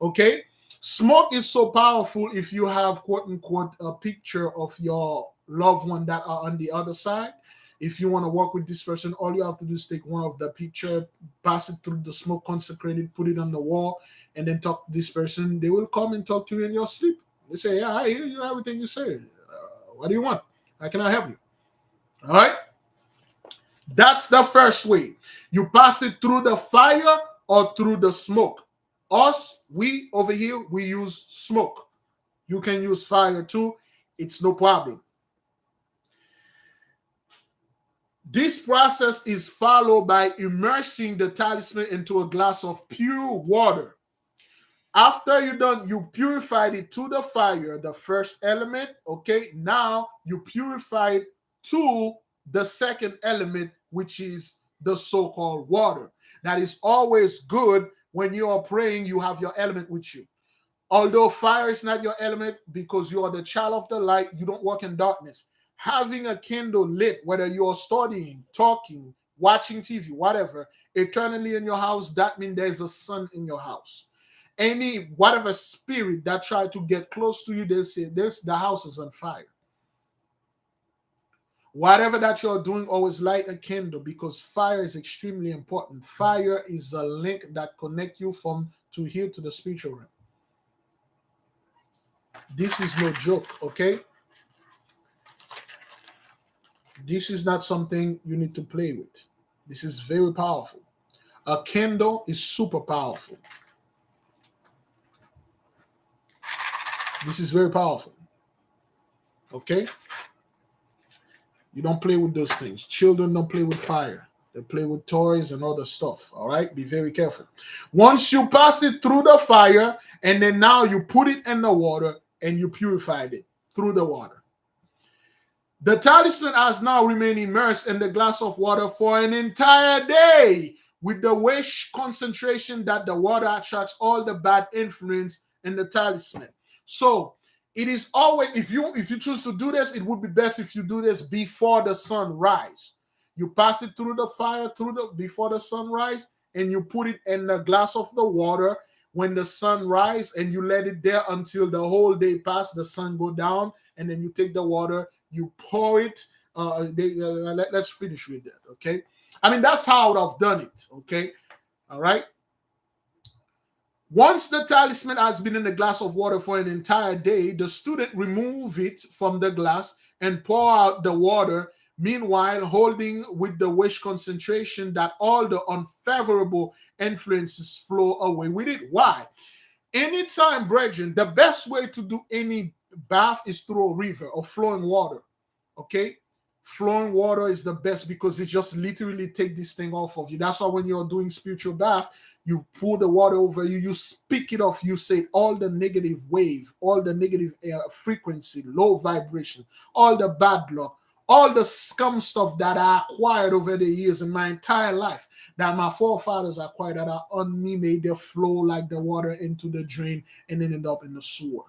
Okay, smoke is so powerful. If you have, quote unquote, a picture of your loved one that are on the other side, if you want to work with this person, all you have to do is take one of the picture, pass it through the smoke, consecrate it, put it on the wall, and then talk to this person. They will come and talk to you in your sleep. They say, yeah, I hear you, everything you say. What do you want? How can I help you? All right. That's the first way. You pass it through the fire or through the smoke. We over here, we use smoke. You can use fire too. It's no problem. This process is followed by immersing the talisman into a glass of pure water. After you're done, you purified it to the fire, the first element. Okay, now you purify it to the second element, which is the so-called water. That is always good when you are praying, you have your element with you. Although fire is not your element because you are the child of the light, you don't walk in darkness. Having a candle lit, whether you are studying, talking, watching TV, whatever, eternally in your house, that means there's a sun in your house. Whatever spirit that try to get close to you, they say the house is on fire. Whatever that you're doing, always light a candle because fire is extremely important. Fire is a link that connects you from to here to the spiritual realm. This is no joke, okay? This is not something you need to play with. This is very powerful. A candle is super powerful. This is very powerful. Okay? You don't play with those things. Children don't play with fire. They play with toys and other stuff. All right? Be very careful. Once you pass it through the fire, and then now you put it in the water and you purified it through the water. The talisman has now remained immersed in the glass of water for an entire day with the wish concentration that the water attracts all the bad influence in the talisman. So it is always, if you choose to do this, it would be best if you do this before the sun rise. You pass it through the fire before the sunrise, and you put it in the glass of the water when the sun rise, and you let it there until the whole day pass, the sun go down, and then you take the water, you pour it. Let's finish with that, okay? I mean, that's how I would have done it, okay? All right. Once the talisman has been in a glass of water for an entire day, the student remove it from the glass and pour out the water, meanwhile holding with the wish concentration that all the unfavorable influences flow away with it. Why? Anytime, brethren, the best way to do any bath is through a river or flowing water. Okay? Flowing water is the best because it just literally take this thing off of you. That's why when you're doing spiritual bath, you pour the water over you, you speak it off, you say all the negative wave, all the negative frequency, low vibration, all the bad luck, all the scum stuff that I acquired over the years in my entire life, that my forefathers acquired, that are on me, made them flow like the water into the drain and then end up in the sewer.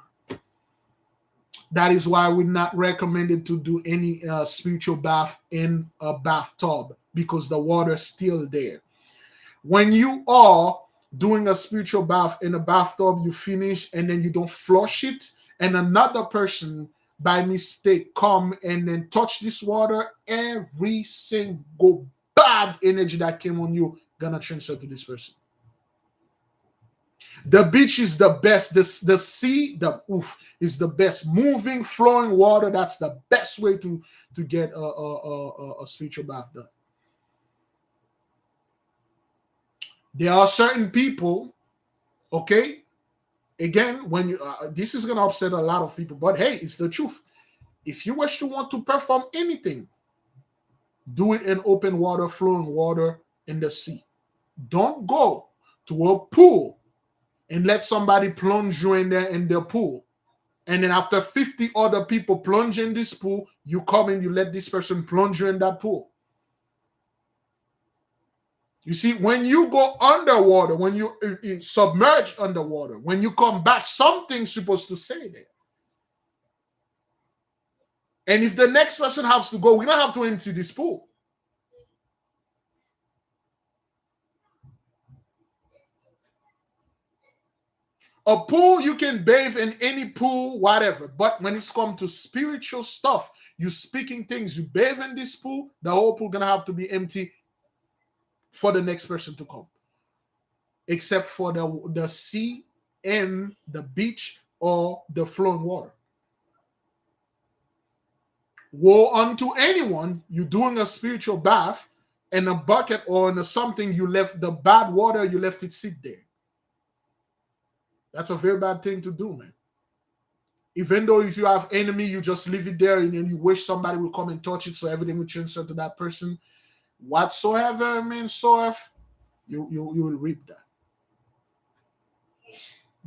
That is why we're not recommended to do any spiritual bath in a bathtub, because the water is still there. When you are doing a spiritual bath in a bathtub, you finish and then you don't flush it, and another person by mistake come and then touch this water, every single bad energy that came on you gonna transfer to this person. The beach is the best. The sea, is the best. Moving, flowing water, that's the best way to get a spiritual bath done. There are certain people, okay? Again, when you this is going to upset a lot of people, but hey, it's the truth. If you wish to want to perform anything, do it in open water, flowing water in the sea. Don't go to a pool and let somebody plunge you in there in the pool. And then after 50 other people plunge in this pool, you come and you let this person plunge you in that pool. You see, when you go underwater, when you submerge underwater, when you come back, something's supposed to say there. And if the next person has to go, we don't have to empty this pool. A pool, you can bathe in any pool, whatever. But when it's come to spiritual stuff, you speaking things, you bathe in this pool, the whole pool gonna have to be empty for the next person to come. Except for the sea and the beach or the flowing water. Woe unto anyone, you're doing a spiritual bath in a bucket or in a something, you left the bad water, you left it sit there. That's a very bad thing to do, man. Even though if you have enemy, you just leave it there and then you wish somebody will come and touch it so everything will transfer to that person. Whatsoever man soweth, you will reap that.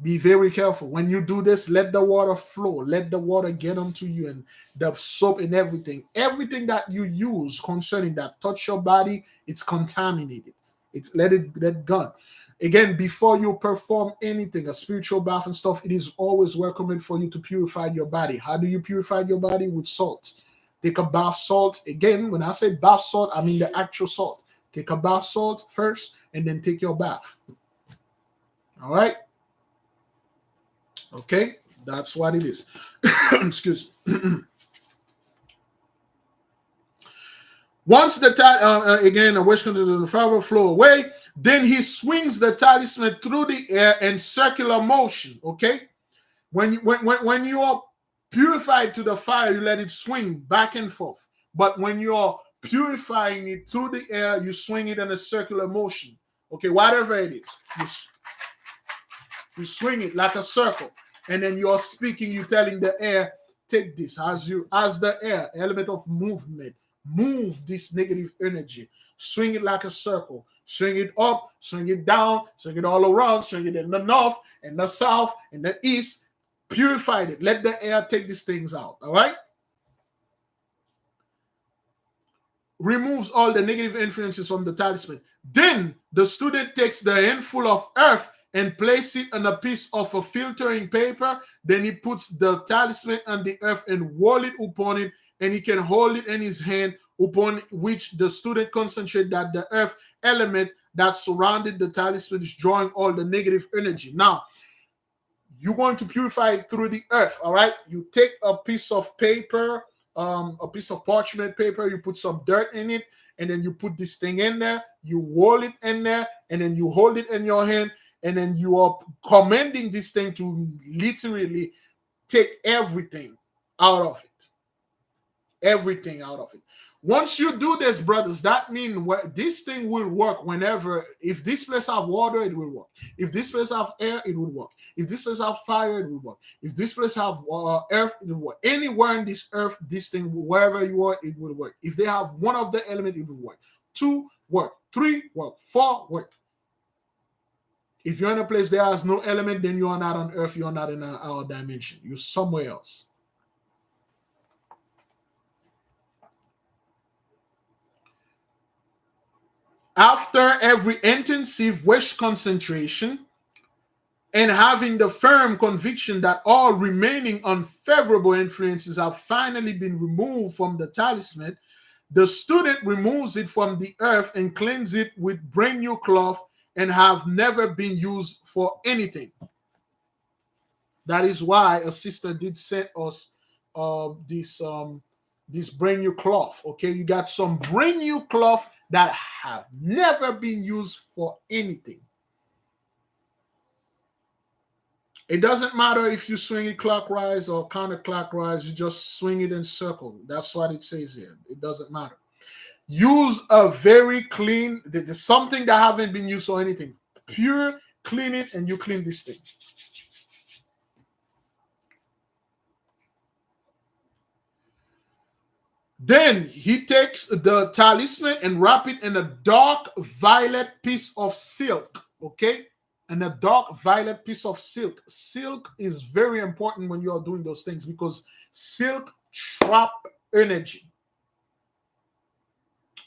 Be very careful. When you do this, let the water flow. Let the water get onto you, and the soap and everything. Everything that you use concerning that touch your body, it's contaminated. It's let it gone. Again, before you perform anything, a spiritual bath and stuff, it is always recommended for you to purify your body. How do you purify your body? With salt. Take a bath salt. Again, when I say bath salt, I mean the actual salt. Take a bath salt first and then take your bath. All right? Okay? That's what it is. Excuse me. Once the again, a wish comes to the flower flow away, then he swings the talisman through the air in circular motion. Okay, when you are purified to the fire, you let it swing back and forth. But when you are purifying it through the air, you swing it in a circular motion. Okay, whatever it is, you swing it like a circle, and then you are speaking. You telling the air, take this as the air element of movement. Move this negative energy. Swing it like a circle. Swing it up, swing it down, swing it all around, swing it in the north, in the south, in the east. Purify it. Let the air take these things out. All right? Removes all the negative influences from the talisman. Then the student takes the handful of earth and place it on a piece of a filtering paper. Then he puts the talisman on the earth and roll it upon it, and he can hold it in his hand, upon which the student concentrates that the earth element that surrounded the talisman is drawing all the negative energy. Now, you're going to purify it through the earth, all right? You take a piece of paper, a piece of parchment paper, you put some dirt in it, and then you put this thing in there, you roll it in there, and then you hold it in your hand, and then you are commanding this thing to literally take everything out of it. Everything out of it. Once you do this, brothers, that means this thing will work whenever. If this place have water, it will work. If this place have air, it will work. If this place have fire, it will work. If this place have earth, it will work. Anywhere in this earth, this thing, wherever you are, it will work. If they have one of the element, it will work. 2, work. 3, work. 4, work. If you're in a place that has no element, then you are not on earth. You are not in our dimension. You're somewhere else. After every intensive wish concentration and having the firm conviction that all remaining unfavorable influences have finally been removed from the talisman, the student removes it from the earth and cleans it with brand new cloth and have never been used for anything. That is why a sister did send us this brand new cloth. Okay, you got some brand new cloth that have never been used for anything. It doesn't matter if you swing it clockwise or counterclockwise, you just swing it in circle. That's what it says here. It doesn't matter. Use a very clean, there's something that haven't been used or anything. Pure, clean it, and you clean this thing. Then he takes the talisman and wrap it in a dark violet piece of silk, okay? And a dark violet piece of silk. Silk is very important when you are doing those things because silk trap energy.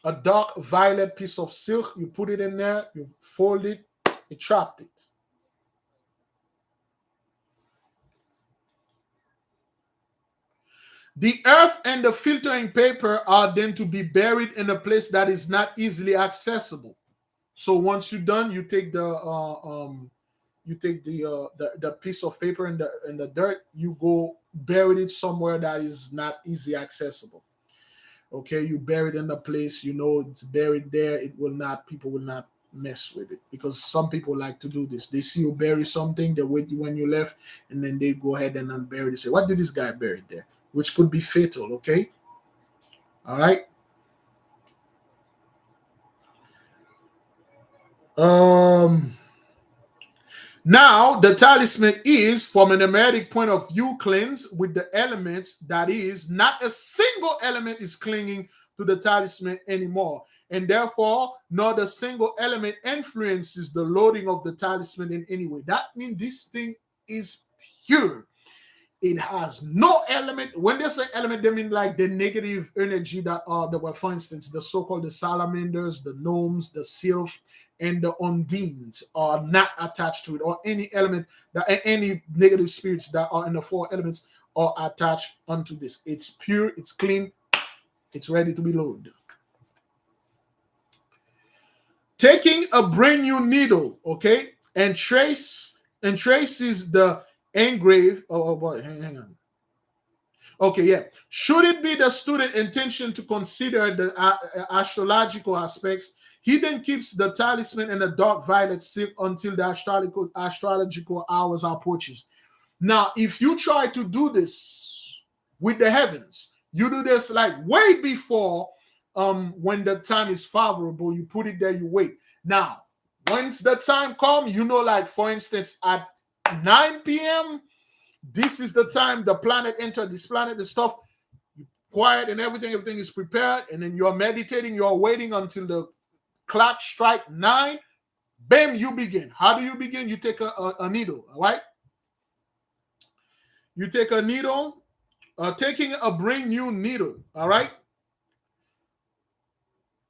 A dark violet piece of silk, you put it in there, you fold it, it trapped it. The earth and the filtering paper are then to be buried in a place that is not easily accessible. So once you're done, you take the piece of paper in the dirt, you go bury it somewhere that is not easily accessible. Okay, you bury it in the place, you know it's buried there. It will not, people will not mess with it because some people like to do this. They see you bury something, they wait when you left, and then they go ahead and unbury it. Say, what did this guy bury there? Which could be fatal, okay? All right. Now, the talisman is, from an hermetic point of view, cleansed with the elements. That is, not a single element is clinging to the talisman anymore. And therefore, not a single element influences the loading of the talisman in any way. That means this thing is pure. It has no element. When they say element, they mean like the negative energy that were, for instance, the so-called the salamanders, the Noms, the sylph, and the undines are not attached to it, or any element that any negative spirits that are in the 4 elements are attached onto this. It's pure, it's clean, it's ready to be loaded. Taking a brand new needle, okay, and traces the engrave. Oh boy, hang on. Okay, yeah. Should it be the student intention to consider the astrological aspects, he then keeps the talisman in a dark violet silk until the astrological hours are approaches. Now, if you try to do this with the heavens, you do this like way before when the time is favorable, you put it there, you wait. Now, once the time comes, you know, like for instance, at 9 p.m., this is the time the planet entered this planet, the stuff, quiet and everything is prepared, and then you're meditating, you're waiting until the clock strike 9, bam, you begin. How do you begin? You take a needle, all right? You take a needle, taking a brand new needle, all right?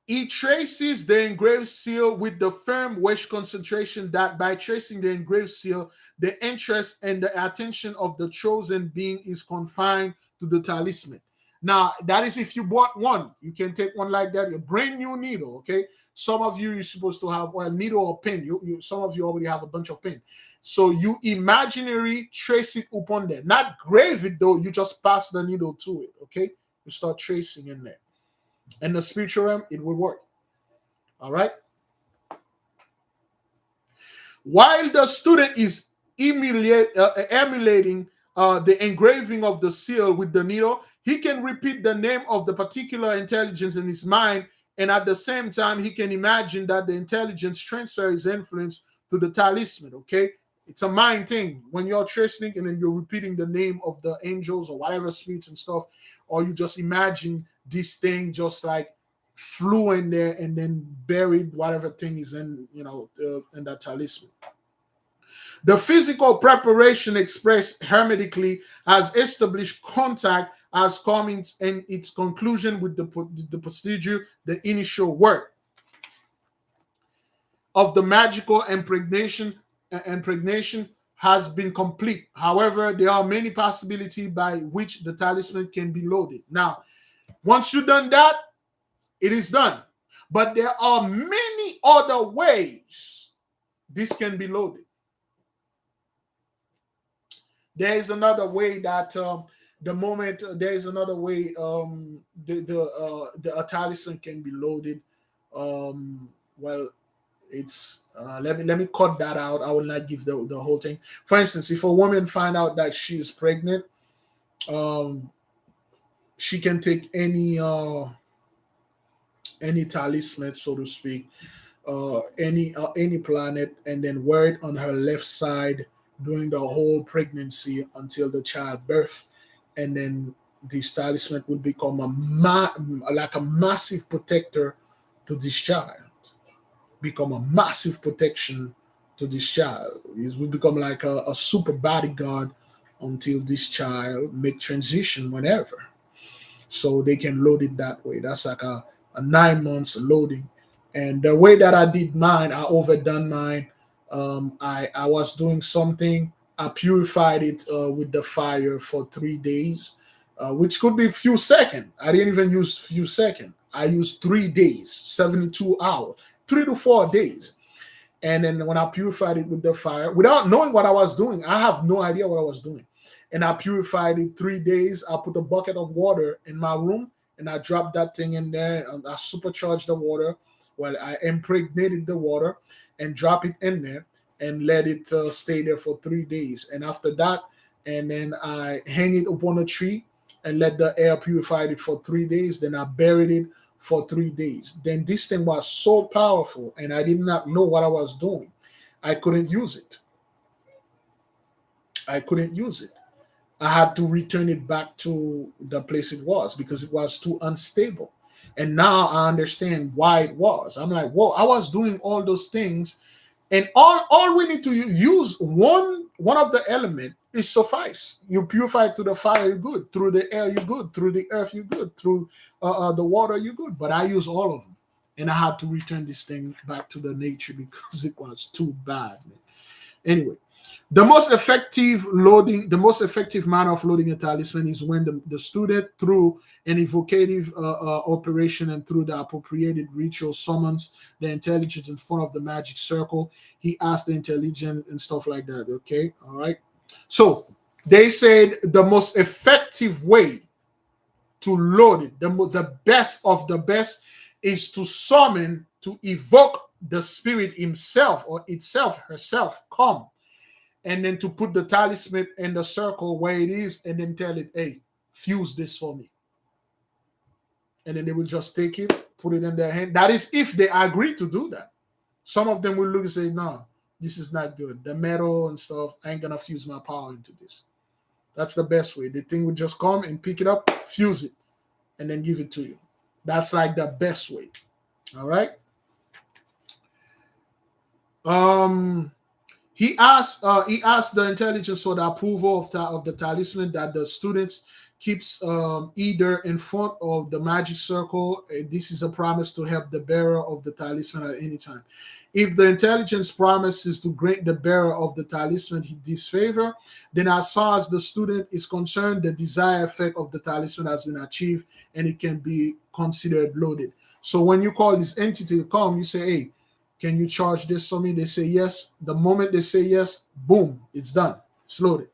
He traces the engraved seal with the firm wish concentration that by tracing the engraved seal, the interest and the attention of the chosen being is confined to the talisman. Now, that is if you bought one. You can take one like that, a brand new needle, okay? Some of you, you're supposed to have a needle or pen. Some of you already have a bunch of pen. So you imaginary trace it upon there. Not grave it, though. You just pass the needle to it, okay? You start tracing in there. In the spiritual realm, it will work. All right. While the student is emulating the engraving of the seal with the needle, he can repeat the name of the particular intelligence in his mind, and at the same time, he can imagine that the intelligence transfers influence to the talisman. Okay, it's a mind thing. When you're tracing and then you're repeating the name of the angels or whatever spirits and stuff, or you just imagine this thing just like flew in there and then buried whatever thing is in, in that talisman. The physical preparation expressed hermetically has established contact as coming in its conclusion with the procedure, the initial work of the magical impregnation has been complete. However, there are many possibilities by which the talisman can be loaded. Now, once you've done that, it is done. But there are many other ways this can be loaded. There is another way that the moment there is another way the talisman can be loaded. Well, it's let me cut that out. I will not give the whole thing. For instance, if a woman find out that she is pregnant, she can take any talisman, so to speak, any planet, and then wear it on her left side during the whole pregnancy until the childbirth, and then this talisman will become like a massive protector to this child. Become a massive protection to this child. It will become like a super bodyguard until this child make transition whenever. So they can load it that way. That's like a 9 months loading. And the way that I did mine, I overdone mine. I was doing something. I purified it with the fire for 3 days, which could be a few seconds. I didn't even use few seconds. I used 3 days, 72 hours, 3 to 4 days. And then when I purified it with the fire, without knowing what I was doing, I have no idea what I was doing. And I purified it 3 days. I put a bucket of water in my room and I dropped that thing in there. And I supercharged the water. Well, I impregnated the water and drop it in there and let it stay there for 3 days. And after that, and then I hang it upon a tree and let the air purify it for 3 days. Then I buried it for 3 days. Then this thing was so powerful and I did not know what I was doing. I couldn't use it. I couldn't use it. I had to return it back to the place it was because it was too unstable. And now I understand why it was. I'm like, whoa, I was doing all those things. And all we need to use one of the element is suffice. You purify it through the fire, you're good. Through the air, you're good. Through the earth, you're good. Through the water, you're good. But I use all of them. And I had to return this thing back to the nature because it was too bad, man. Anyway, the most effective manner of loading a talisman is when the student, through an evocative operation and through the appropriated ritual, summons the intelligence in front of the magic circle. He asks the intelligence and stuff like that. Okay, all right. So they said the most effective way to load it, the best of the best, is to summon, to evoke the spirit himself or itself, herself, come. And then to put the talisman in the circle where it is and then tell it, hey, fuse this for me. And then they will just take it, put it in their hand. That is if they agree to do that. Some of them will look and say, no, this is not good. The metal and stuff, I ain't going to fuse my power into this. That's the best way. The thing will just come and pick it up, fuse it, and then give it to you. That's like the best way. All right? He asked the intelligence for the approval of the talisman that the students keeps either in front of the magic circle. This is a promise to help the bearer of the talisman at any time. If the intelligence promises to grant the bearer of the talisman this favor, then as far as the student is concerned, the desired effect of the talisman has been achieved and it can be considered loaded. So when you call this entity to come, you say, hey, can you charge this for me? They say yes. The moment they say yes, boom, it's done. It's loaded.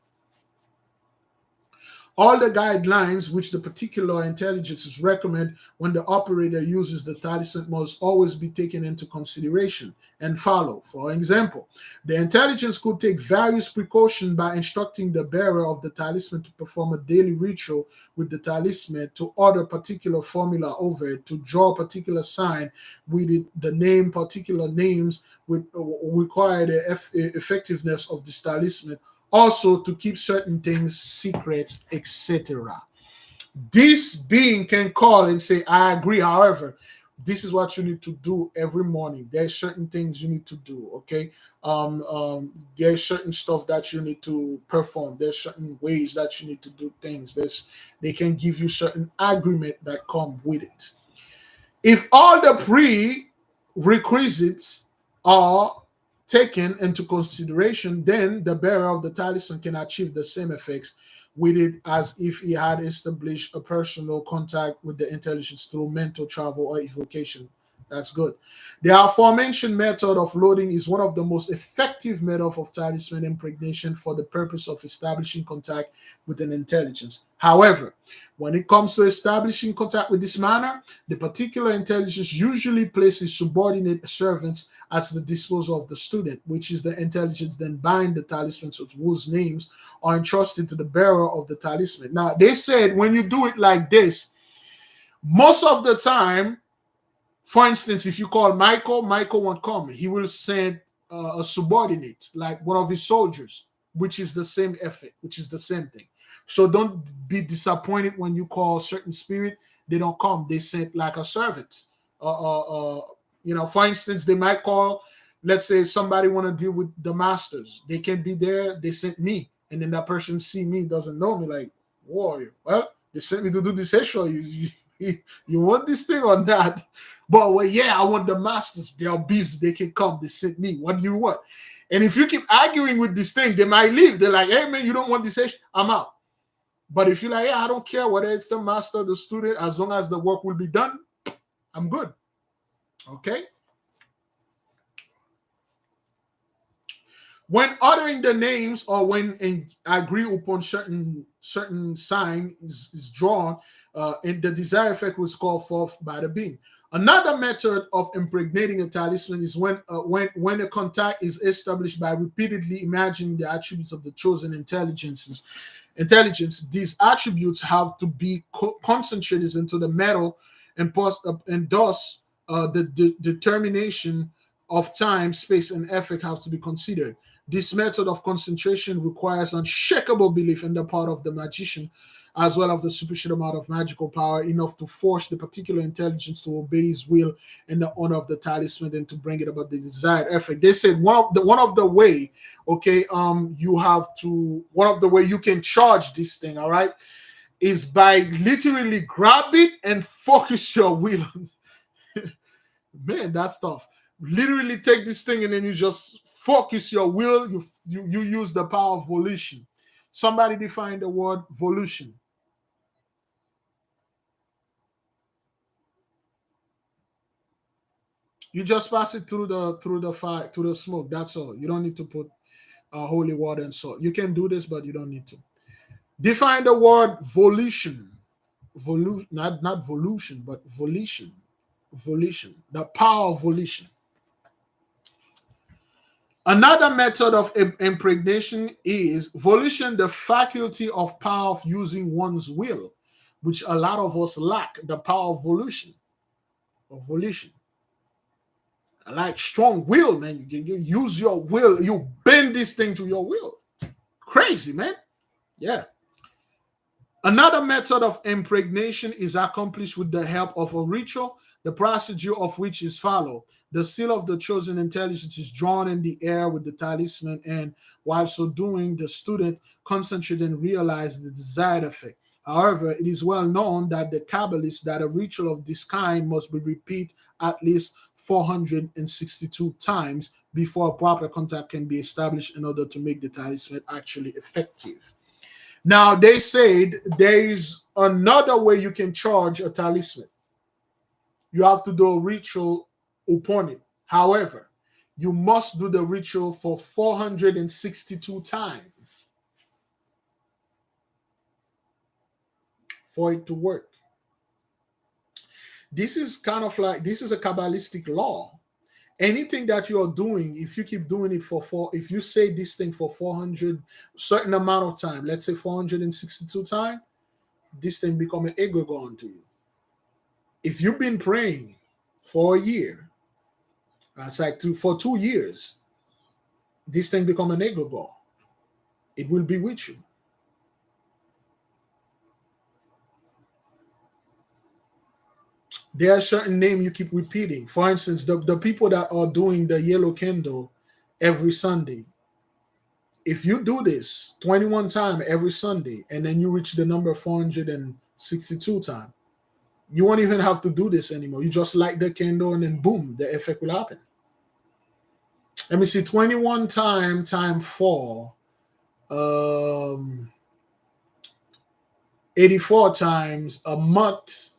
All the guidelines which the particular intelligences recommend when the operator uses the talisman must always be taken into consideration and follow. For example, the intelligence could take various precautions by instructing the bearer of the talisman to perform a daily ritual with the talisman, to order particular formula over it, to draw a particular sign with it, the name, particular names with require the effectiveness of this talisman, also to keep certain things secret, etc. This being can call and say, I agree. However, this is what you need to do every morning. There's certain things you need to do. Okay. There's certain stuff that you need to perform. There's certain ways that you need to do things. They can give you certain agreement that come with it. If all the prerequisites are taken into consideration, then the bearer of the talisman can achieve the same effects with it as if he had established a personal contact with the intelligence through mental travel or evocation. That's good. The aforementioned method of loading is one of the most effective methods of talisman impregnation for the purpose of establishing contact with an intelligence. However, when it comes to establishing contact with this manner, the particular intelligence usually places subordinate servants at the disposal of the student, which is the intelligence then bind the talismans whose names are entrusted to the bearer of the talisman. Now, they said when you do it like this, most of the time, for instance, if you call Michael, Michael won't come. He will send a subordinate, like one of his soldiers, which is the same effort, which is the same thing. So don't be disappointed when you call certain spirit, they don't come. They send like a servant. For instance, they might call, let's say somebody want to deal with the masters. They can be there. They sent me. And then that person see me, doesn't know me, like, warrior. Well, they sent me to do this show. You want this thing or not? But well, yeah, I want the masters. They are busy. They can come. They sent me. What do you want? And if you keep arguing with this thing, they might leave. They're like, hey, man, you don't want this session? I'm out. But if you're like, yeah, I don't care whether it's the master, the student, as long as the work will be done, I'm good. Okay? When uttering the names or when agree upon certain sign is drawn, and the desired effect was called forth by the being. Another method of impregnating a talisman is when a contact is established by repeatedly imagining the attributes of the chosen intelligence. These attributes have to be concentrated into the metal, and thus the determination of time, space, and effect have to be considered. This method of concentration requires unshakable belief in the part of the magician, as well as the sufficient amount of magical power enough to force the particular intelligence to obey his will in the honor of the talisman and to bring it about the desired effect. They said one of the way you can charge this thing, all right, is by literally grab it and focus your will. Man, that's tough. Literally take this thing and then you just focus your will. You use the power of volition. Somebody define the word volition. You just pass it through the fire, through the smoke. That's all. You don't need to put holy water and salt. You can do this, but you don't need to. Define the word volition. Not volution, but volition. Volition. The power of volition. Another method of impregnation is volition, the faculty of power of using one's will, which a lot of us lack, the power of volition. I like strong will, man. You use your will. You bend this thing to your will. Crazy, man. Yeah. Another method of impregnation is accomplished with the help of a ritual, the procedure of which is followed. The seal of the chosen intelligence is drawn in the air with the talisman, and while so doing, the student concentrates and realizes the desired effect. However, it is well known that the Kabbalists that a ritual of this kind must be repeated at least 462 times before a proper contact can be established in order to make the talisman actually effective. Now, they said there is another way you can charge a talisman. You have to do a ritual upon it. However, you must do the ritual for 462 times. for it to work. This is kind of like, this is a Kabbalistic law. Anything that you're doing, if you keep doing it if you say this thing for 400, certain amount of time, let's say 462 times, this thing become an egregore unto you. If you've been praying for a year, that's like for 2 years, this thing become an egregore. It will be with you. There are certain names you keep repeating. For instance, the people that are doing the yellow candle every Sunday, if you do this 21 times every Sunday, and then you reach the number 462 times, you won't even have to do this anymore. You just light the candle and then boom, the effect will happen. Let me see, 21 times 4, 84 times a month.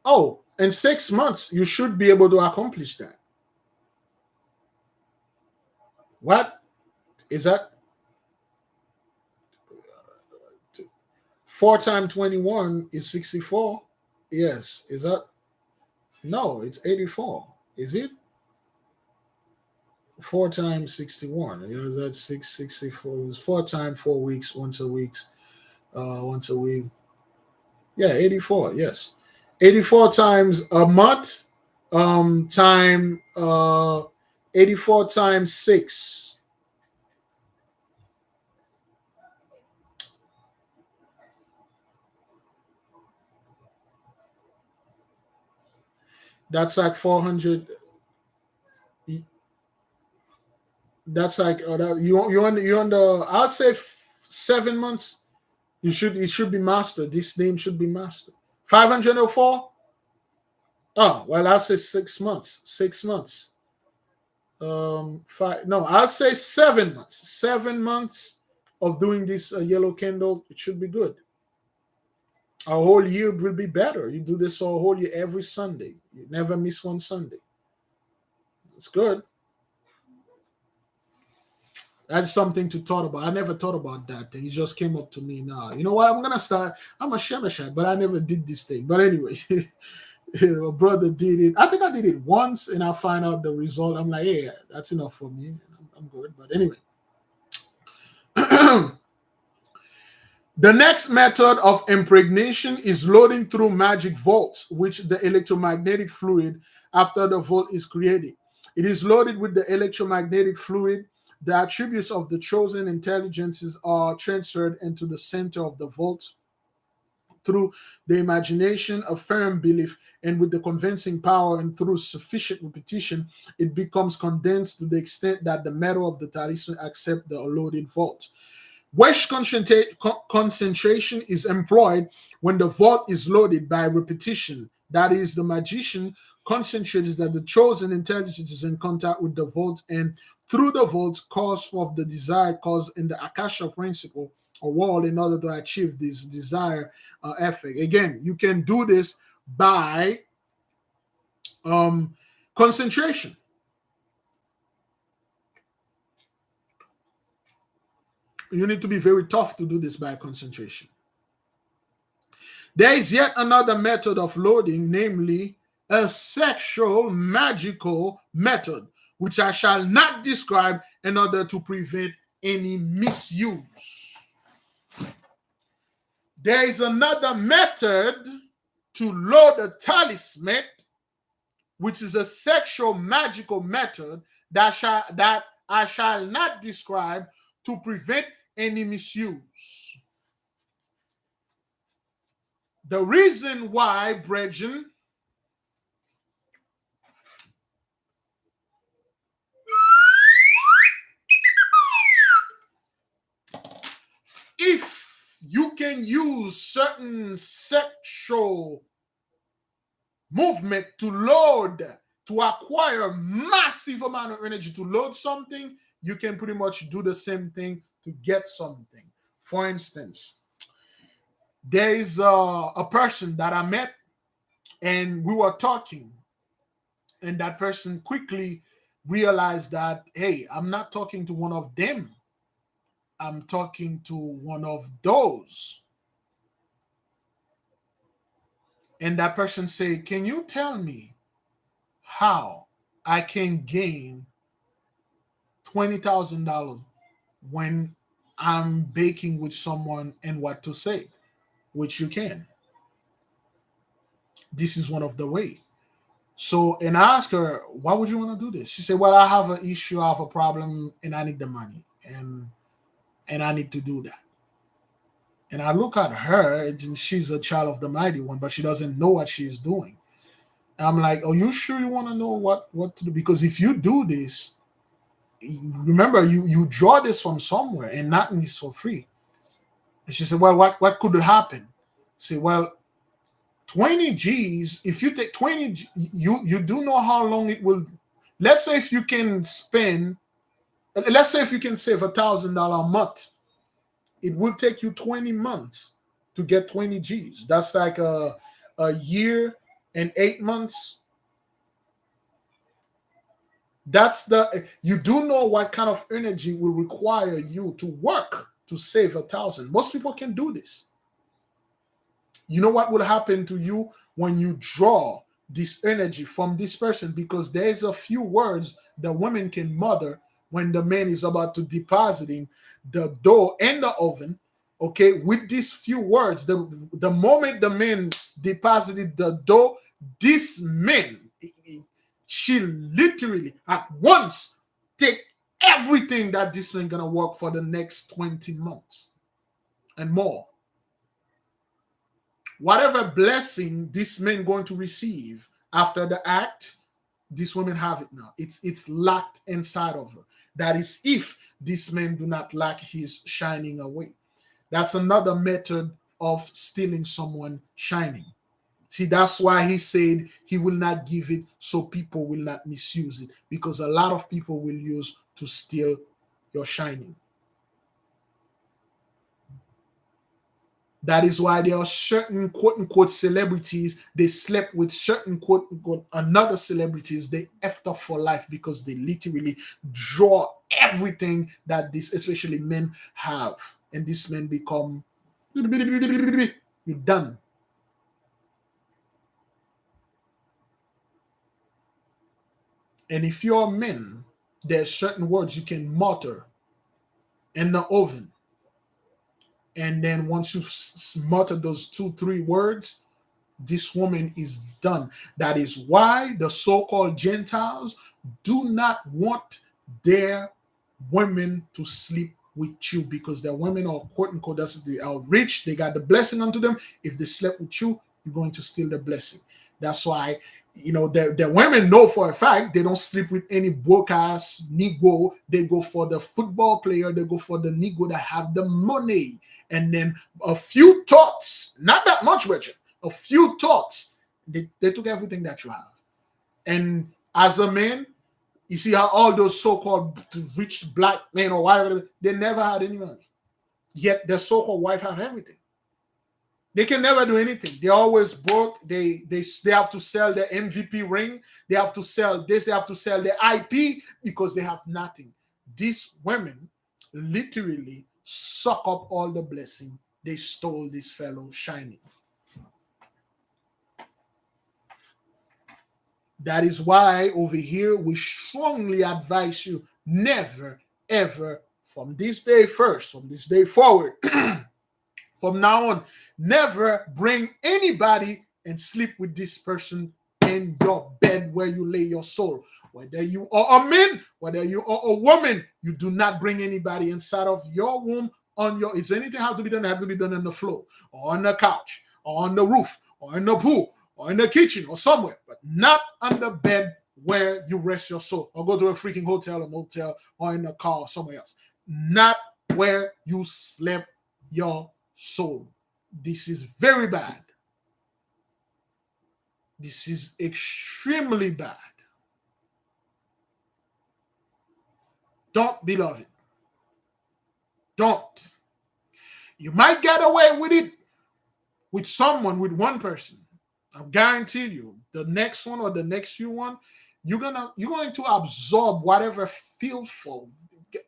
Oh, in 6 months, you should be able to accomplish that. What is that? 4 times 21 is 64. Yes. Is that? No, it's 84. Is it? 4 times 61. Yeah, that's 664. It's 4 times 4 weeks, once a week. Once a week. Yeah, 84. Yes. 84 times a month, time 84 times 6. That's like 400. That's like you on the. I'll say 7 months. It should be mastered. This name should be mastered. 504. Oh well, I'll say 6 months. 6 months. Five. No, I'll say 7 months. 7 months of doing this yellow candle. It should be good. A whole year will be better. You do this for a whole year every Sunday. You never miss one Sunday. It's good. That's something to thought about. I never thought about that thing. It just came up to me now. You know what? I'm gonna start. I'm a Shemashite, but I never did this thing. But anyway, my brother did it. I think I did it once, and I find out the result. I'm like, yeah, that's enough for me. I'm good. But anyway. The next method of impregnation is loading through magic vaults, which the electromagnetic fluid after the vault is created. It is loaded with the electromagnetic fluid. The attributes of the chosen intelligences are transferred into the center of the vault through the imagination, a firm belief, and with the convincing power and through sufficient repetition, it becomes condensed to the extent that the metal of the talisman accepts the loaded vault. Wedge concentration is employed when the vault is loaded by repetition. That is, the magician concentrates that the chosen intelligence is in contact with the vault, and through the vault cause of the desired cause in the Akasha principle or wall in order to achieve this desired effect. Again, you can do this by concentration. You need to be very tough to do this by concentration. There is yet another method of loading, namely a sexual magical method, which I shall not describe in order to prevent any misuse. There is another method to load a talisman, which is a sexual magical method that I shall not describe to prevent any misuse. The reason why, brethren, if you can use certain sexual movement to load, to acquire massive amount of energy to load something, you can pretty much do the same thing to get something. For instance, there is a person that I met and we were talking, and that person quickly realized that, hey, I'm not talking to one of them. I'm talking to one of those. and that person say, can you tell me how I can gain $20,000 when I'm baking with someone and what to say? Which you can. This is one of the way. So, and I asked her, why would you want to do this? She said, well, I have an issue, I have a problem, and I need the money, and I need to do that. And I look at her, and she's a child of the mighty one, but she doesn't know what she's doing. And I'm like, are you sure you want to know what to do? Because if you do this, remember, you draw this from somewhere, and nothing is for free. And she said, well, what could happen? I said, well, 20 G's, if you take 20, you do know how long it will. Let's say if you can spend, let's say if you can save $1,000 a month, it will take you 20 months to get 20 G's. That's like a year and 8 months. You do know what kind of energy will require you to work to save 1,000. Most people can do this. You know what will happen to you when you draw this energy from this person? Because there's a few words the woman can mutter when the man is about to depositing the dough in the oven. Okay, with these few words, the moment the man deposited the dough, this man, she literally at once take everything that this man gonna work for the next 20 months and more. Whatever blessing this man going to receive after the act, this woman have it now. It's locked inside of her. That is if this man do not lack his shining away. That's another method of stealing someone shining. See, that's why he said he will not give it so people will not misuse it, because a lot of people will use to steal your shining. That is why there are certain quote unquote celebrities, they slept with certain quote unquote another celebrities, they effed up for life because they literally draw everything that this, especially men, have. And these men become, you're done. And if you're men, there's certain words you can mutter in the oven. And then once you mutter those 2-3 words, this woman is done. That is why the so-called Gentiles do not want their women to sleep with you, because their women are quote unquote, they are rich, they got the blessing unto them. If they slept with you, you're going to steal the blessing. That's why, the women know for a fact they don't sleep with any broke ass Negro. They go for the football player, they go for the Negro that have the money. And then a few thoughts, not that much, Richard, a few thoughts, they took everything that you have. And as a man, you see how all those so-called rich black men or whatever, they never had any money. Yet their so-called wife have everything. They can never do anything. They always broke. They have to sell their MVP ring. They have to sell this. They have to sell their IP because they have nothing. These women literally suck up all the blessing they stole this fellow shining. That is why over here we strongly advise you never, ever, from this day first, from this day forward, from now on, never bring anybody and sleep with this person in your bed where you lay your soul. Whether you are a man, whether you are a woman, you do not bring anybody inside of your womb. Is anything have to be done? It have to be done on the floor, or on the couch, or on the roof, or in the pool, or in the kitchen, or somewhere, but not on the bed where you rest your soul, or go to a freaking hotel or motel, or in the car, or somewhere else. Not where you slept your soul. This is very bad. This is extremely bad. Don't, beloved. Don't. You might get away with it with someone, with one person. I guarantee you, the next one or the next few one, you're going to absorb whatever filthful,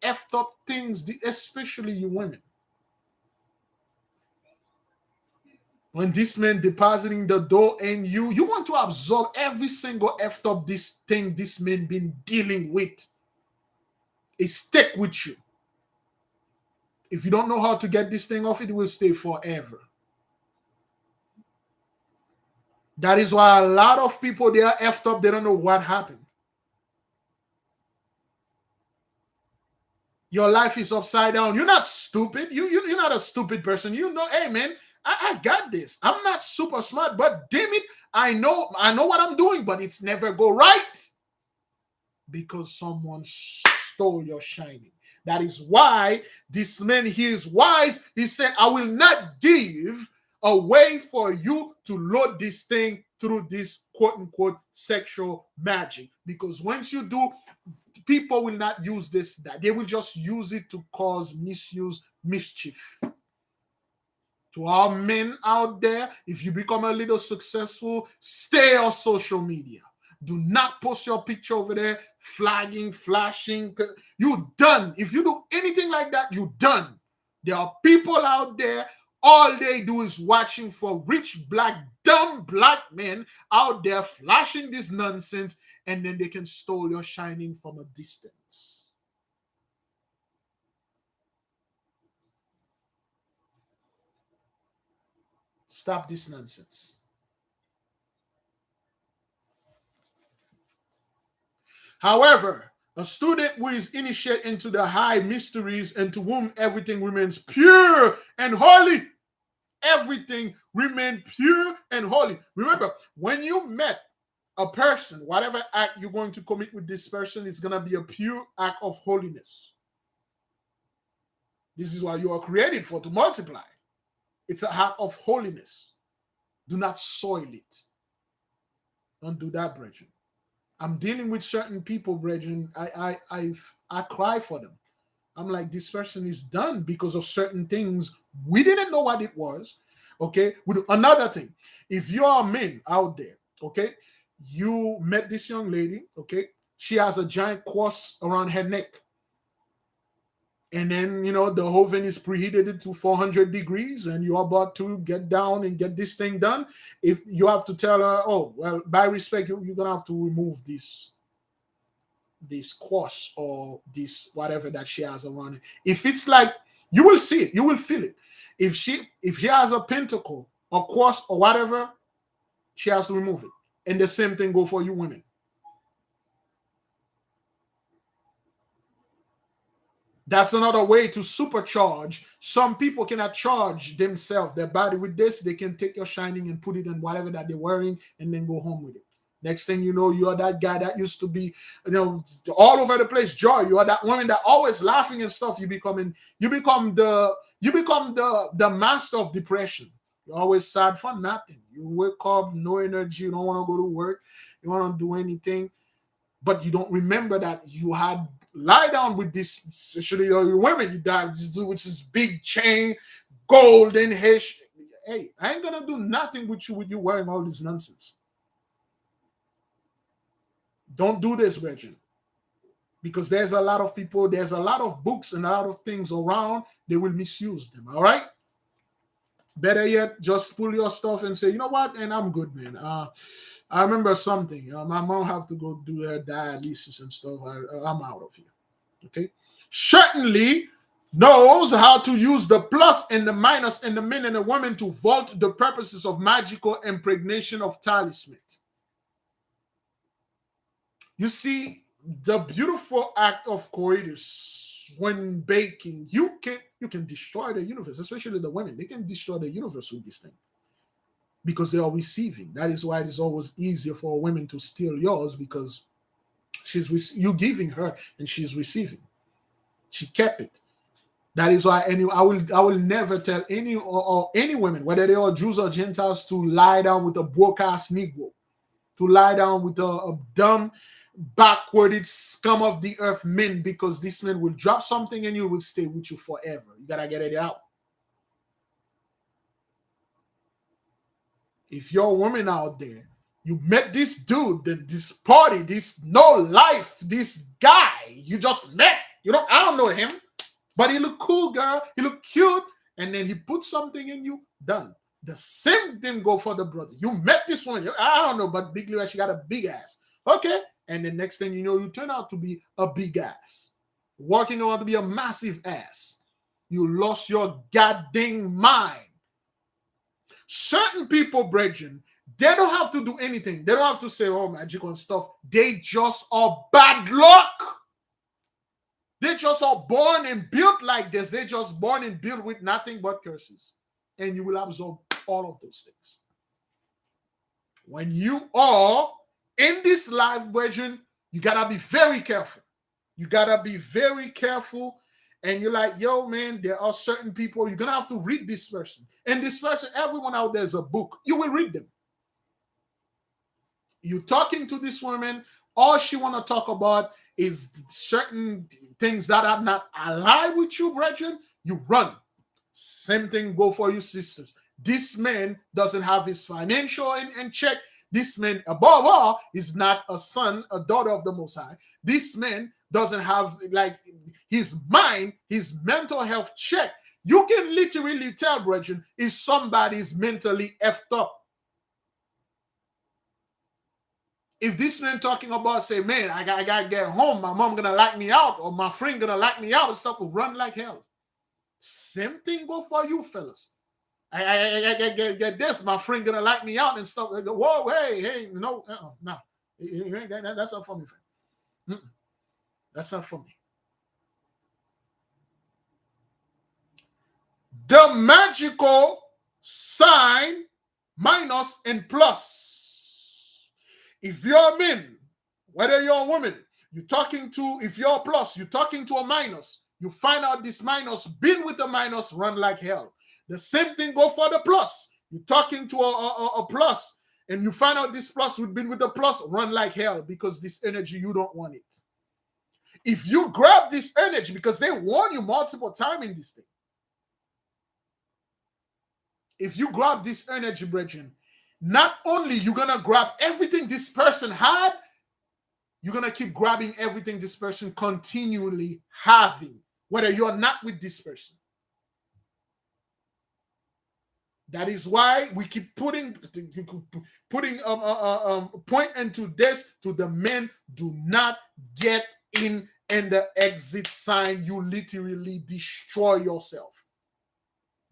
effed up things, especially you women. When this man depositing the dough in you, you want to absorb every single effed up this thing this man been dealing with. It stick with you. If you don't know how to get this thing off, it will stay forever. That is why a lot of people, they are effed up. They don't know what happened. Your life is upside down. You're not stupid. You're not a stupid person. You know, hey man, I got this. I'm not super smart, but damn it, I know what I'm doing, but it's never go right because someone stole your shining. That is why this man, he is wise. He said, I will not give a way for you to load this thing through this quote unquote sexual magic. Because once you do, people will not use this, that they will just use it to cause mischief. To our men out there, if you become a little successful, stay on social media. Do not post your picture over there, flagging, flashing. You done. If you do anything like that, you done. There are people out there, all they do is watching for rich, dumb black men out there flashing this nonsense, and then they can steal your shining from a distance. Stop this nonsense. However, a student who is initiated into the high mysteries and to whom everything remains pure and holy, everything remains pure and holy. Remember, when you met a person, whatever act you're going to commit with this person is going to be a pure act of holiness. This is what you are created for, to multiply. It's an act of holiness. Do not soil it. Don't do that, brethren. I'm dealing with certain people, brethren. I cry for them. I'm like, this person is done because of certain things. We didn't know what it was. Okay. Another thing, if you are men out there, okay, you met this young lady, okay, she has a giant cross around her neck. And then, the oven is preheated to 400 degrees and you're about to get down and get this thing done. If you have to tell her, oh, well, by respect, you're going to have to remove this cross or this whatever that she has around it. If it's like, you will see it, you will feel it. If she has a pentacle or cross or whatever, she has to remove it. And the same thing go for you women. That's another way to supercharge. Some people cannot charge themselves, their body with this. They can take your shining and put it in whatever that they're wearing and then go home with it. Next thing you know, you are that guy that used to be, all over the place, joy. You are that woman that always laughing and stuff. You become the master of depression. You're always sad for nothing. You wake up, no energy. You don't want to go to work. You want to do anything, but you don't remember that you had lie down with this, especially your women. You die with this dude with this big chain, golden hair. Hey, I ain't gonna do nothing with you wearing all this nonsense. Don't do this, brethren. Because there's a lot of people, there's a lot of books and a lot of things around. They will misuse them. All right. Better yet, just pull your stuff and say, you know what? And I'm good, man. I remember something. My mom have to go do her dialysis and stuff. I'm out of here. Okay. Certainly knows how to use the plus and the minus and the men and the women to vault the purposes of magical impregnation of talismans. You see, the beautiful act of coitus when baking, you can destroy the universe, especially the women. They can destroy the universe with this thing because they are receiving. That is why it is always easier for women to steal yours, because you giving her and she's receiving. She kept it. That is why I will never tell any women, whether they are Jews or Gentiles, to lie down with a broke-ass Negro, to lie down with a dumb, backwarded scum of the earth men, because this man will drop something and you will stay with you forever. You gotta get it out. If you're a woman out there, you met this dude, this party, this no life, this guy you just met. I don't know him, but he look cool, girl. He look cute, and then he put something in you. Done. The same thing go for the brother. You met this one. I don't know, but Big Lou, she got a big ass. Okay. And the next thing you know, you turn out to be a big ass. Walking around to be a massive ass. You lost your goddamn mind. Certain people, brethren, they don't have to do anything. They don't have to say, oh, magic and stuff. They just are bad luck. They just are born and built like this. They just born and built with nothing but curses. And you will absorb all of those things. When you are in this life, brethren, you got to be very careful. You got to be very careful. And you're like, yo, man, there are certain people, you're going to have to read this person. And this person, everyone out there is a book. You will read them. You're talking to this woman, all she want to talk about is certain things that are not aligned with you, brethren. You run. Same thing go for you, sisters. This man doesn't have his financial in check. This man, above all, is not a son, a daughter of the Most High. This man doesn't have, like, his mind, his mental health check. You can literally tell, brethren, if somebody's mentally effed up. If this man talking about, say, man, I gotta get home, my mom gonna lock me out, or my friend gonna lock me out, and stuff will run like hell. Same thing go for you, fellas. I get this, my friend gonna lock me out and stuff. Whoa, hey, no. That's not for me, friend. That's not for me. The magical sign, minus and plus. If you're a man, whether you're a woman, you're talking to, if you're a plus, you're talking to a minus, you find out this minus, been with a minus, run like hell. The same thing go for the plus. You're talking to a plus, and you find out this plus, we've been with a plus, run like hell, because this energy, you don't want it. If you grab this energy, because they warn you multiple times in this thing, if you grab this energy, brethren, not only you're going to grab everything this person had, you're going to keep grabbing everything this person continually having, whether you're not with this person. That is why we keep putting point into this to the men. Do not get in and the exit sign. You literally destroy yourself.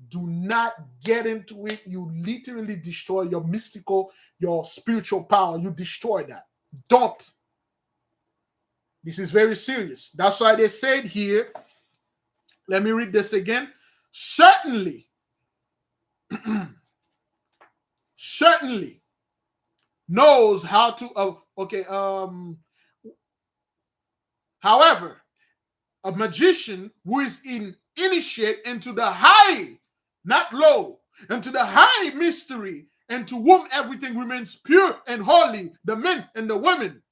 Do not get into it. You literally destroy your mystical, your spiritual power. You destroy that. Don't. This is very serious. That's why they said here, let me read this again. Certainly knows how to, however, a magician who is initiate into the high, not low, into the high mystery, and to whom everything remains pure and holy, the men and the women,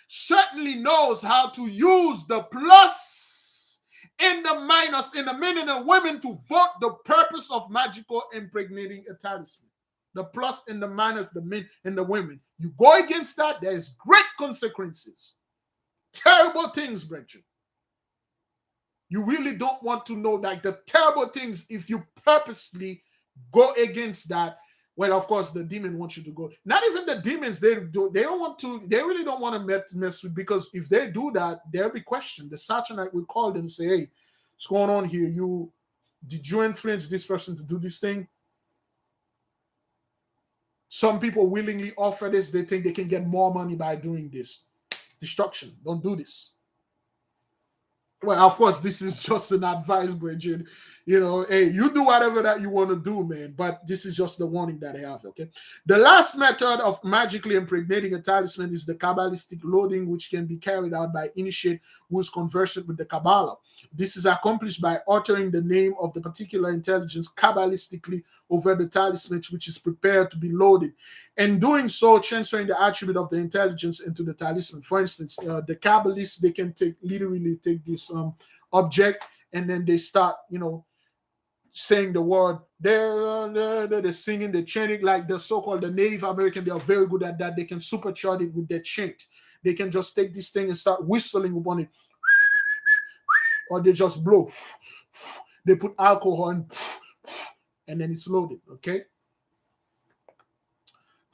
certainly knows how to use the plus and the minus in the men and the women to vote the purpose of magical impregnating a talisman. The plus and the minus, the men and the women. You go against that, there is great consequences. Terrible things, brethren. You really don't want to know, like, the terrible things if you purposely go against that. Well, of course, the demon wants you to go. Not even the demons, they don't want to, they really don't want to mess with, because if they do that, they'll be questioned. The Saturnite will call them and say, hey, what's going on here? Did you influence this person to do this thing? Some people willingly offer this. They think they can get more money by doing this. Destruction. Don't do this. Well, of course, this is just an advice, Bridget. You know, hey, you do whatever that you want to do, man. But this is just the warning that I have, okay? The last method of magically impregnating a talisman is the Kabbalistic loading, which can be carried out by initiate who is conversant with the Kabbalah. This is accomplished by altering the name of the particular intelligence Kabbalistically over the talisman, which is prepared to be loaded. And doing so, transferring the attribute of the intelligence into the talisman. For instance, the Kabbalists, they can literally take this object, and then they start, saying the word. They're singing, they're chanting, like the so-called the Native American. They are very good at that. They can supercharge it with their chant. They can just take this thing and start whistling upon it, or they just blow. They put alcohol in, and then it's loaded. Okay.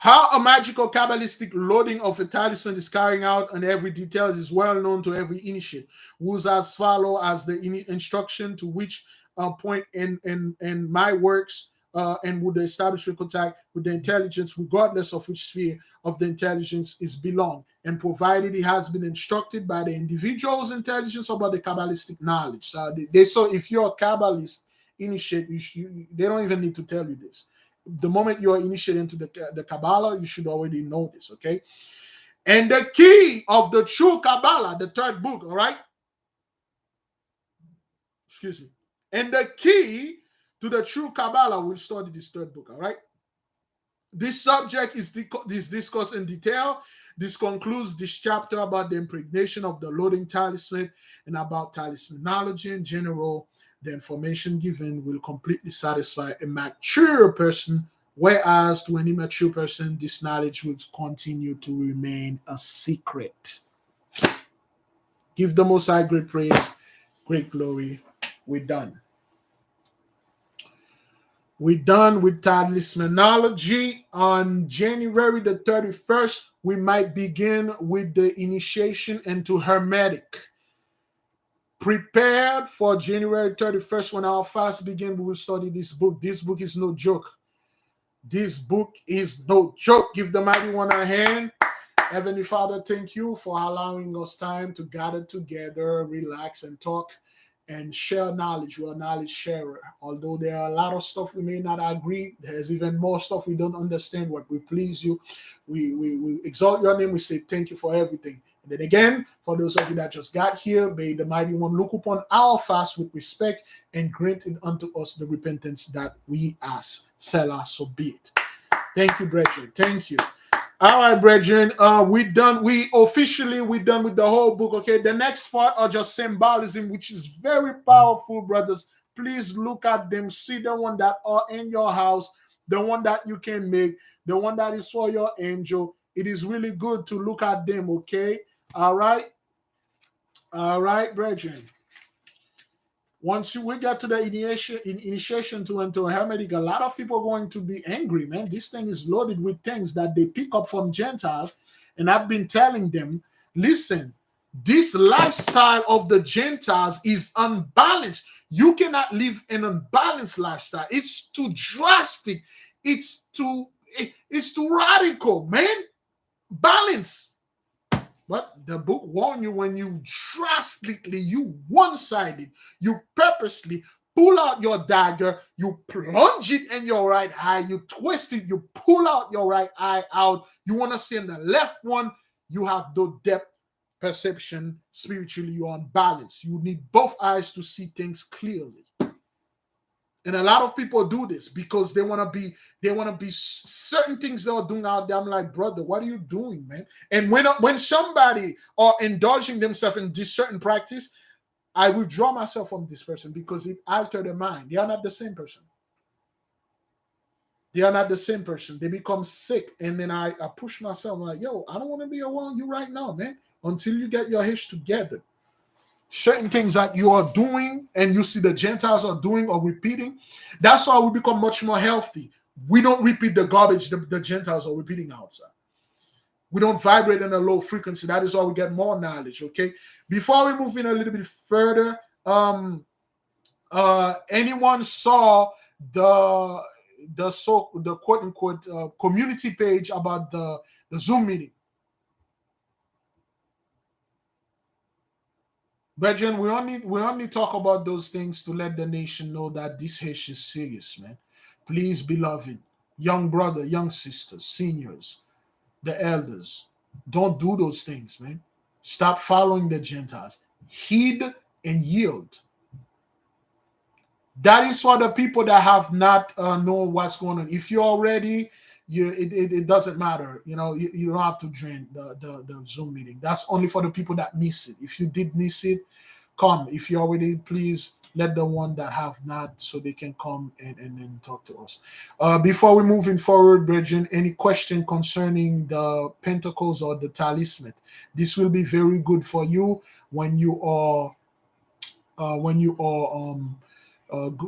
How a magical Kabbalistic loading of a talisman is carrying out and every detail is well known to every initiate, who's as follow as the instruction to which point in my works and would establish a contact with the intelligence, regardless of which sphere of the intelligence is belong, and provided he has been instructed by the individual's intelligence about the Kabbalistic knowledge. So if you're a Kabbalist initiate, they don't even need to tell you this. The moment you are initiated into the Kabbalah, you should already know this, okay? And the key of the true Kabbalah, the third book, all right? Excuse me. And the key to the true Kabbalah, we'll study this third book, all right? This subject is discussed in detail. This concludes this chapter about the impregnation of the loading talisman and about talismanology in general. The information given will completely satisfy a mature person, whereas to an immature person, this knowledge will continue to remain a secret. Give the Most High great praise, great glory. We're done. We're done with Talismanology. On January the 31st, we might begin with the initiation into Hermetic. Prepared for January 31st when our fast begins, we will study this book. This book is no joke. This book is no joke. Give the mighty one a hand. Heavenly Father, thank you for allowing us time to gather together, relax, and talk and share knowledge. We're a knowledge sharer. Although there are a lot of stuff we may not agree, there's even more stuff we don't understand. What we please you, we exalt your name. We say thank you for everything. And then again, for those of you that just got here, may the mighty one look upon our fast with respect and grant it unto us the repentance that we ask. Selah, so be it. Thank you, brethren. Thank you. All right, brethren. We're done. We're done with the whole book. Okay. The next part are just symbolism, which is very powerful, brothers. Please look at them. See the one that are in your house, the one that you can make, the one that is for your angel. It is really good to look at them. Okay. All right. All right, brethren. Once we get to the initiation to enter Hermetic, a lot of people are going to be angry, man. This thing is loaded with things that they pick up from Gentiles. And I've been telling them, listen, this lifestyle of the Gentiles is unbalanced. You cannot live an unbalanced lifestyle. It's too drastic. It's too radical, man. Balance. But the book warns you when you drastically, you one-sided, you purposely pull out your dagger, you plunge it in your right eye, you twist it, you pull out your right eye out. You want to see in the left one, you have no depth perception. Spiritually, you're unbalanced. You need both eyes to see things clearly. And a lot of people do this because they want to be certain things they're doing out there. I'm like, brother, what are you doing, man? And when somebody are indulging themselves in this certain practice, I withdraw myself from this person because it alters their mind. They are not the same person. They are not the same person. They become sick. And then I push myself. I'm like, yo, I don't want to be around you right now, man, until you get your hitch together. Certain things that you are doing and you see the Gentiles are doing or repeating, that's how we become much more healthy. We don't repeat the garbage the Gentiles are repeating outside. We don't vibrate in a low frequency. That is how we get more knowledge, okay? Before we move in a little bit further, anyone saw the quote-unquote community page about the Zoom meeting? Brethren, we only talk about those things to let the nation know that this issue is serious, man. Please, beloved, young brother, young sisters, seniors, the elders, don't do those things, man. Stop following the Gentiles. Heed and yield. That is for the people that have not known what's going on. If you're already, it doesn't matter. You know, you don't have to join the Zoom meeting. That's only for the people that miss it. If you did miss it, come. If you already, please let the one that have not, so they can come and talk to us. Before we moving forward, brethren, any question concerning the pentacles or the talisman? This will be very good for you when you are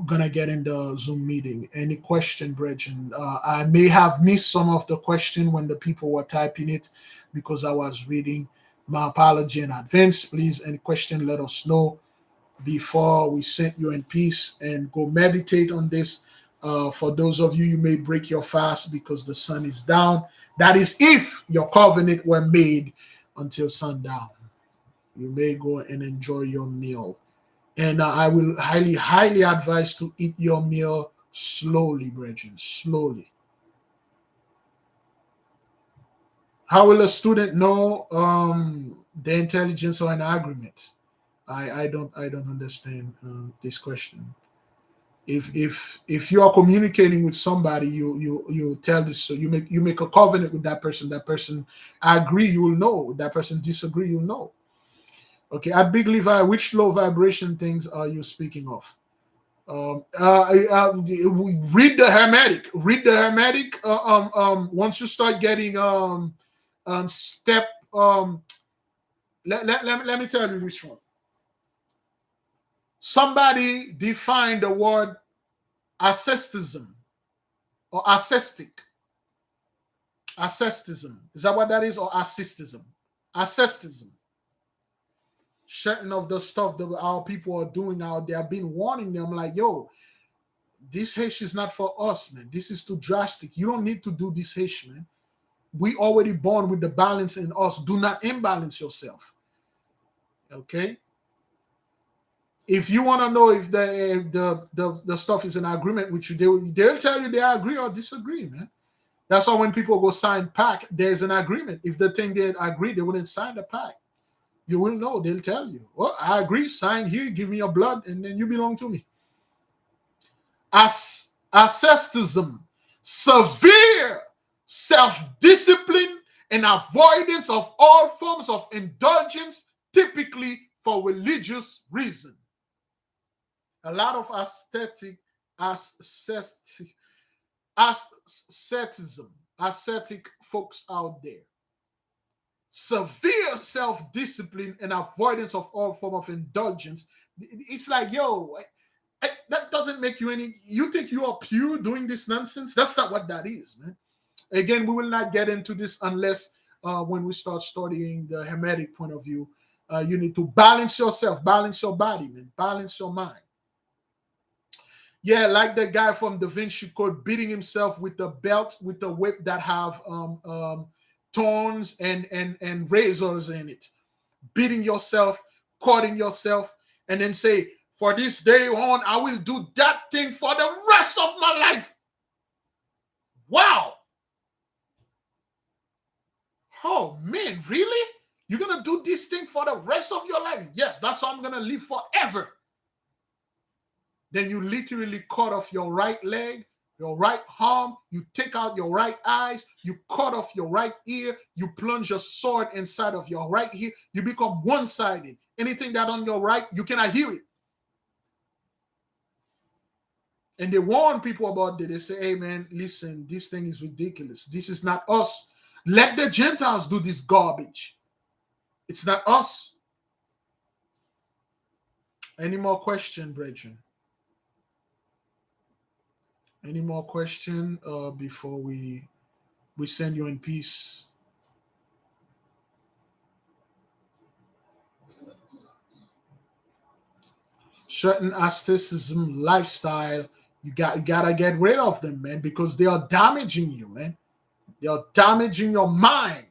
gonna get in the Zoom meeting. Any question, brethren? I may have missed some of the question when the people were typing it because I was reading. My apology in advance. Please, any question, let us know before we send you in peace and go meditate on this. For those of you, you may break your fast because the sun is down. That is if your covenant were made until sundown. You may go and enjoy your meal. And I will highly advise to eat your meal slowly, brethren, slowly. How will a student know the intelligence or an agreement? I don't understand this question. If you are communicating with somebody, you tell this, so you make a covenant with that person. That person agree, you will know. That person disagree, you'll know. Okay, at Big Levi, which low vibration things are you speaking of? Read the Hermetic. Read the Hermetic. Once you start getting step, let me tell you which one. Somebody defined the word asceticism or ascetic. Asceticism. Is that what that is? Or asceticism? Asceticism. Certain of the stuff that our people are doing out there, I've been warning them like, yo, this hash is not for us, man. This is too drastic. You don't need to do this hash, man. We already born with the balance in us. Do not imbalance yourself. Okay? If you want to know if the stuff is in agreement with you, they'll tell you they agree or disagree, man. That's why when people go sign pact, there's an agreement. If the thing they agree, they wouldn't sign the pact. You will know. They'll tell you, well, I agree, sign here, give me your blood, and then you belong to me. Asceticism, severe self-discipline and avoidance of all forms of indulgence, typically for religious reasons. A lot of ascetic folks out there. Severe self-discipline and avoidance of all form of indulgence. It's like, yo, that doesn't make you any. You think you are pure doing this nonsense? That's not what that is, man. Again, we will not get into this unless when we start studying the Hermetic point of view. You need to balance yourself, balance your body, man, balance your mind. Yeah, like the guy from Da Vinci Code beating himself with the belt, with the whip that have thorns and razors in it. Beating yourself, cutting yourself, and then say, for this day on, I will do that thing for the rest of my life. Wow. Oh, man, really? You're going to do this thing for the rest of your life? Yes, that's how I'm going to live forever. Then you literally cut off your right leg, your right arm, you take out your right eyes, you cut off your right ear, you plunge your sword inside of your right ear, you become one-sided. Anything that on your right, you cannot hear it. And they warn people about it. They say, hey, man, listen, this thing is ridiculous. This is not us. Let the Gentiles do this garbage. It's not us. Any more question, brethren? Any more question before we send you in peace? Certain asceticism lifestyle, you gotta get rid of them, man, because they are damaging you, man. They are damaging your mind.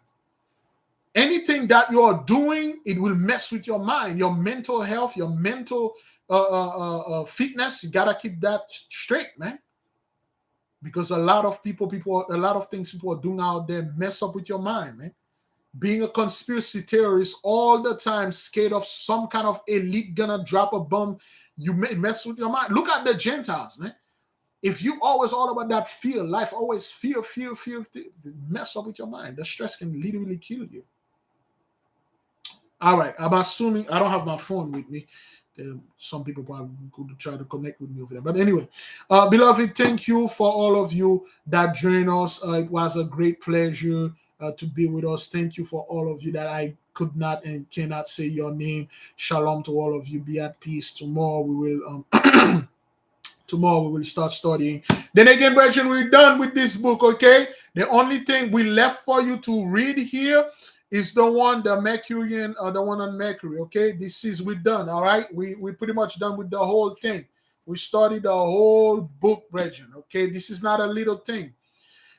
Anything that you are doing, it will mess with your mind, your mental health, your mental fitness. You gotta keep that straight, man. Because a lot of a lot of things people are doing out there mess up with your mind, man. Being a conspiracy theorist all the time, scared of some kind of elite gonna drop a bomb, you may mess with your mind. Look at the Gentiles, man. If you always all about that fear, life always fear, mess up with your mind. The stress can literally kill you. All right, I'm assuming I don't have my phone with me. Some people probably could try to connect with me over there. But anyway, beloved, thank you for all of you that joined us. It was a great pleasure to be with us. Thank you for all of you that I could not and cannot say your name. Shalom to all of you. Be at peace. Tomorrow we will tomorrow we will start studying. Then again, brethren, we're done with this book, okay? The only thing we left for you to read here is the one, the Mercurian, the one on Mercury, okay? We're done, all right? We're pretty much done with the whole thing. We studied the whole book, brethren, okay? This is not a little thing,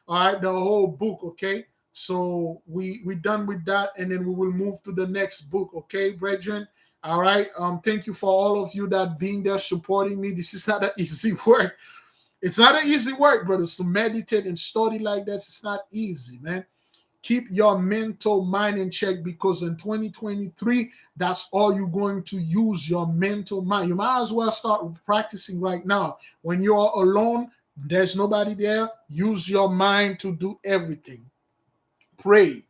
all right? The whole book, okay? So we're done with that, and then we will move to the next book, okay, brethren? All right. Thank you for all of you that being there supporting me. This is not an easy work. It's not an easy work, brothers, to meditate and study like that. It's not easy, man. Keep your mental mind in check, because in 2023, that's all you're going to use, your mental mind. You might as well start practicing right now. When you're alone, there's nobody there. Use your mind to do everything. Pray,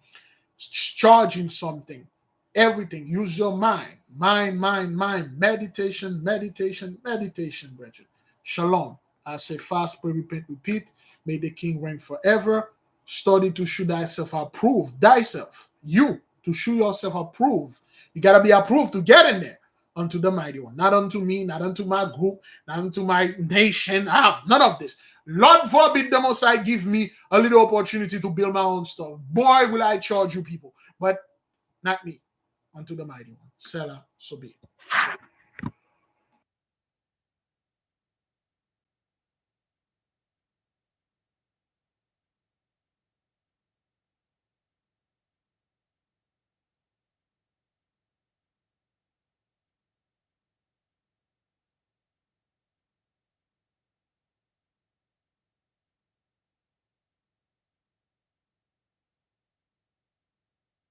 charging something, everything. Use your mind. Mind. Meditation, brethren. Shalom. I say fast, pray, repent, repeat. May the King reign forever. Study to show thyself approved. Thyself, you, to show yourself approved. You got to be approved to get in there. Unto the mighty one. Not unto me, not unto my group, not unto my nation. None of this. Lord forbid the Most High give me a little opportunity to build my own stuff. Boy, will I charge you people. But not me. Unto the mighty one. Selah, so be it.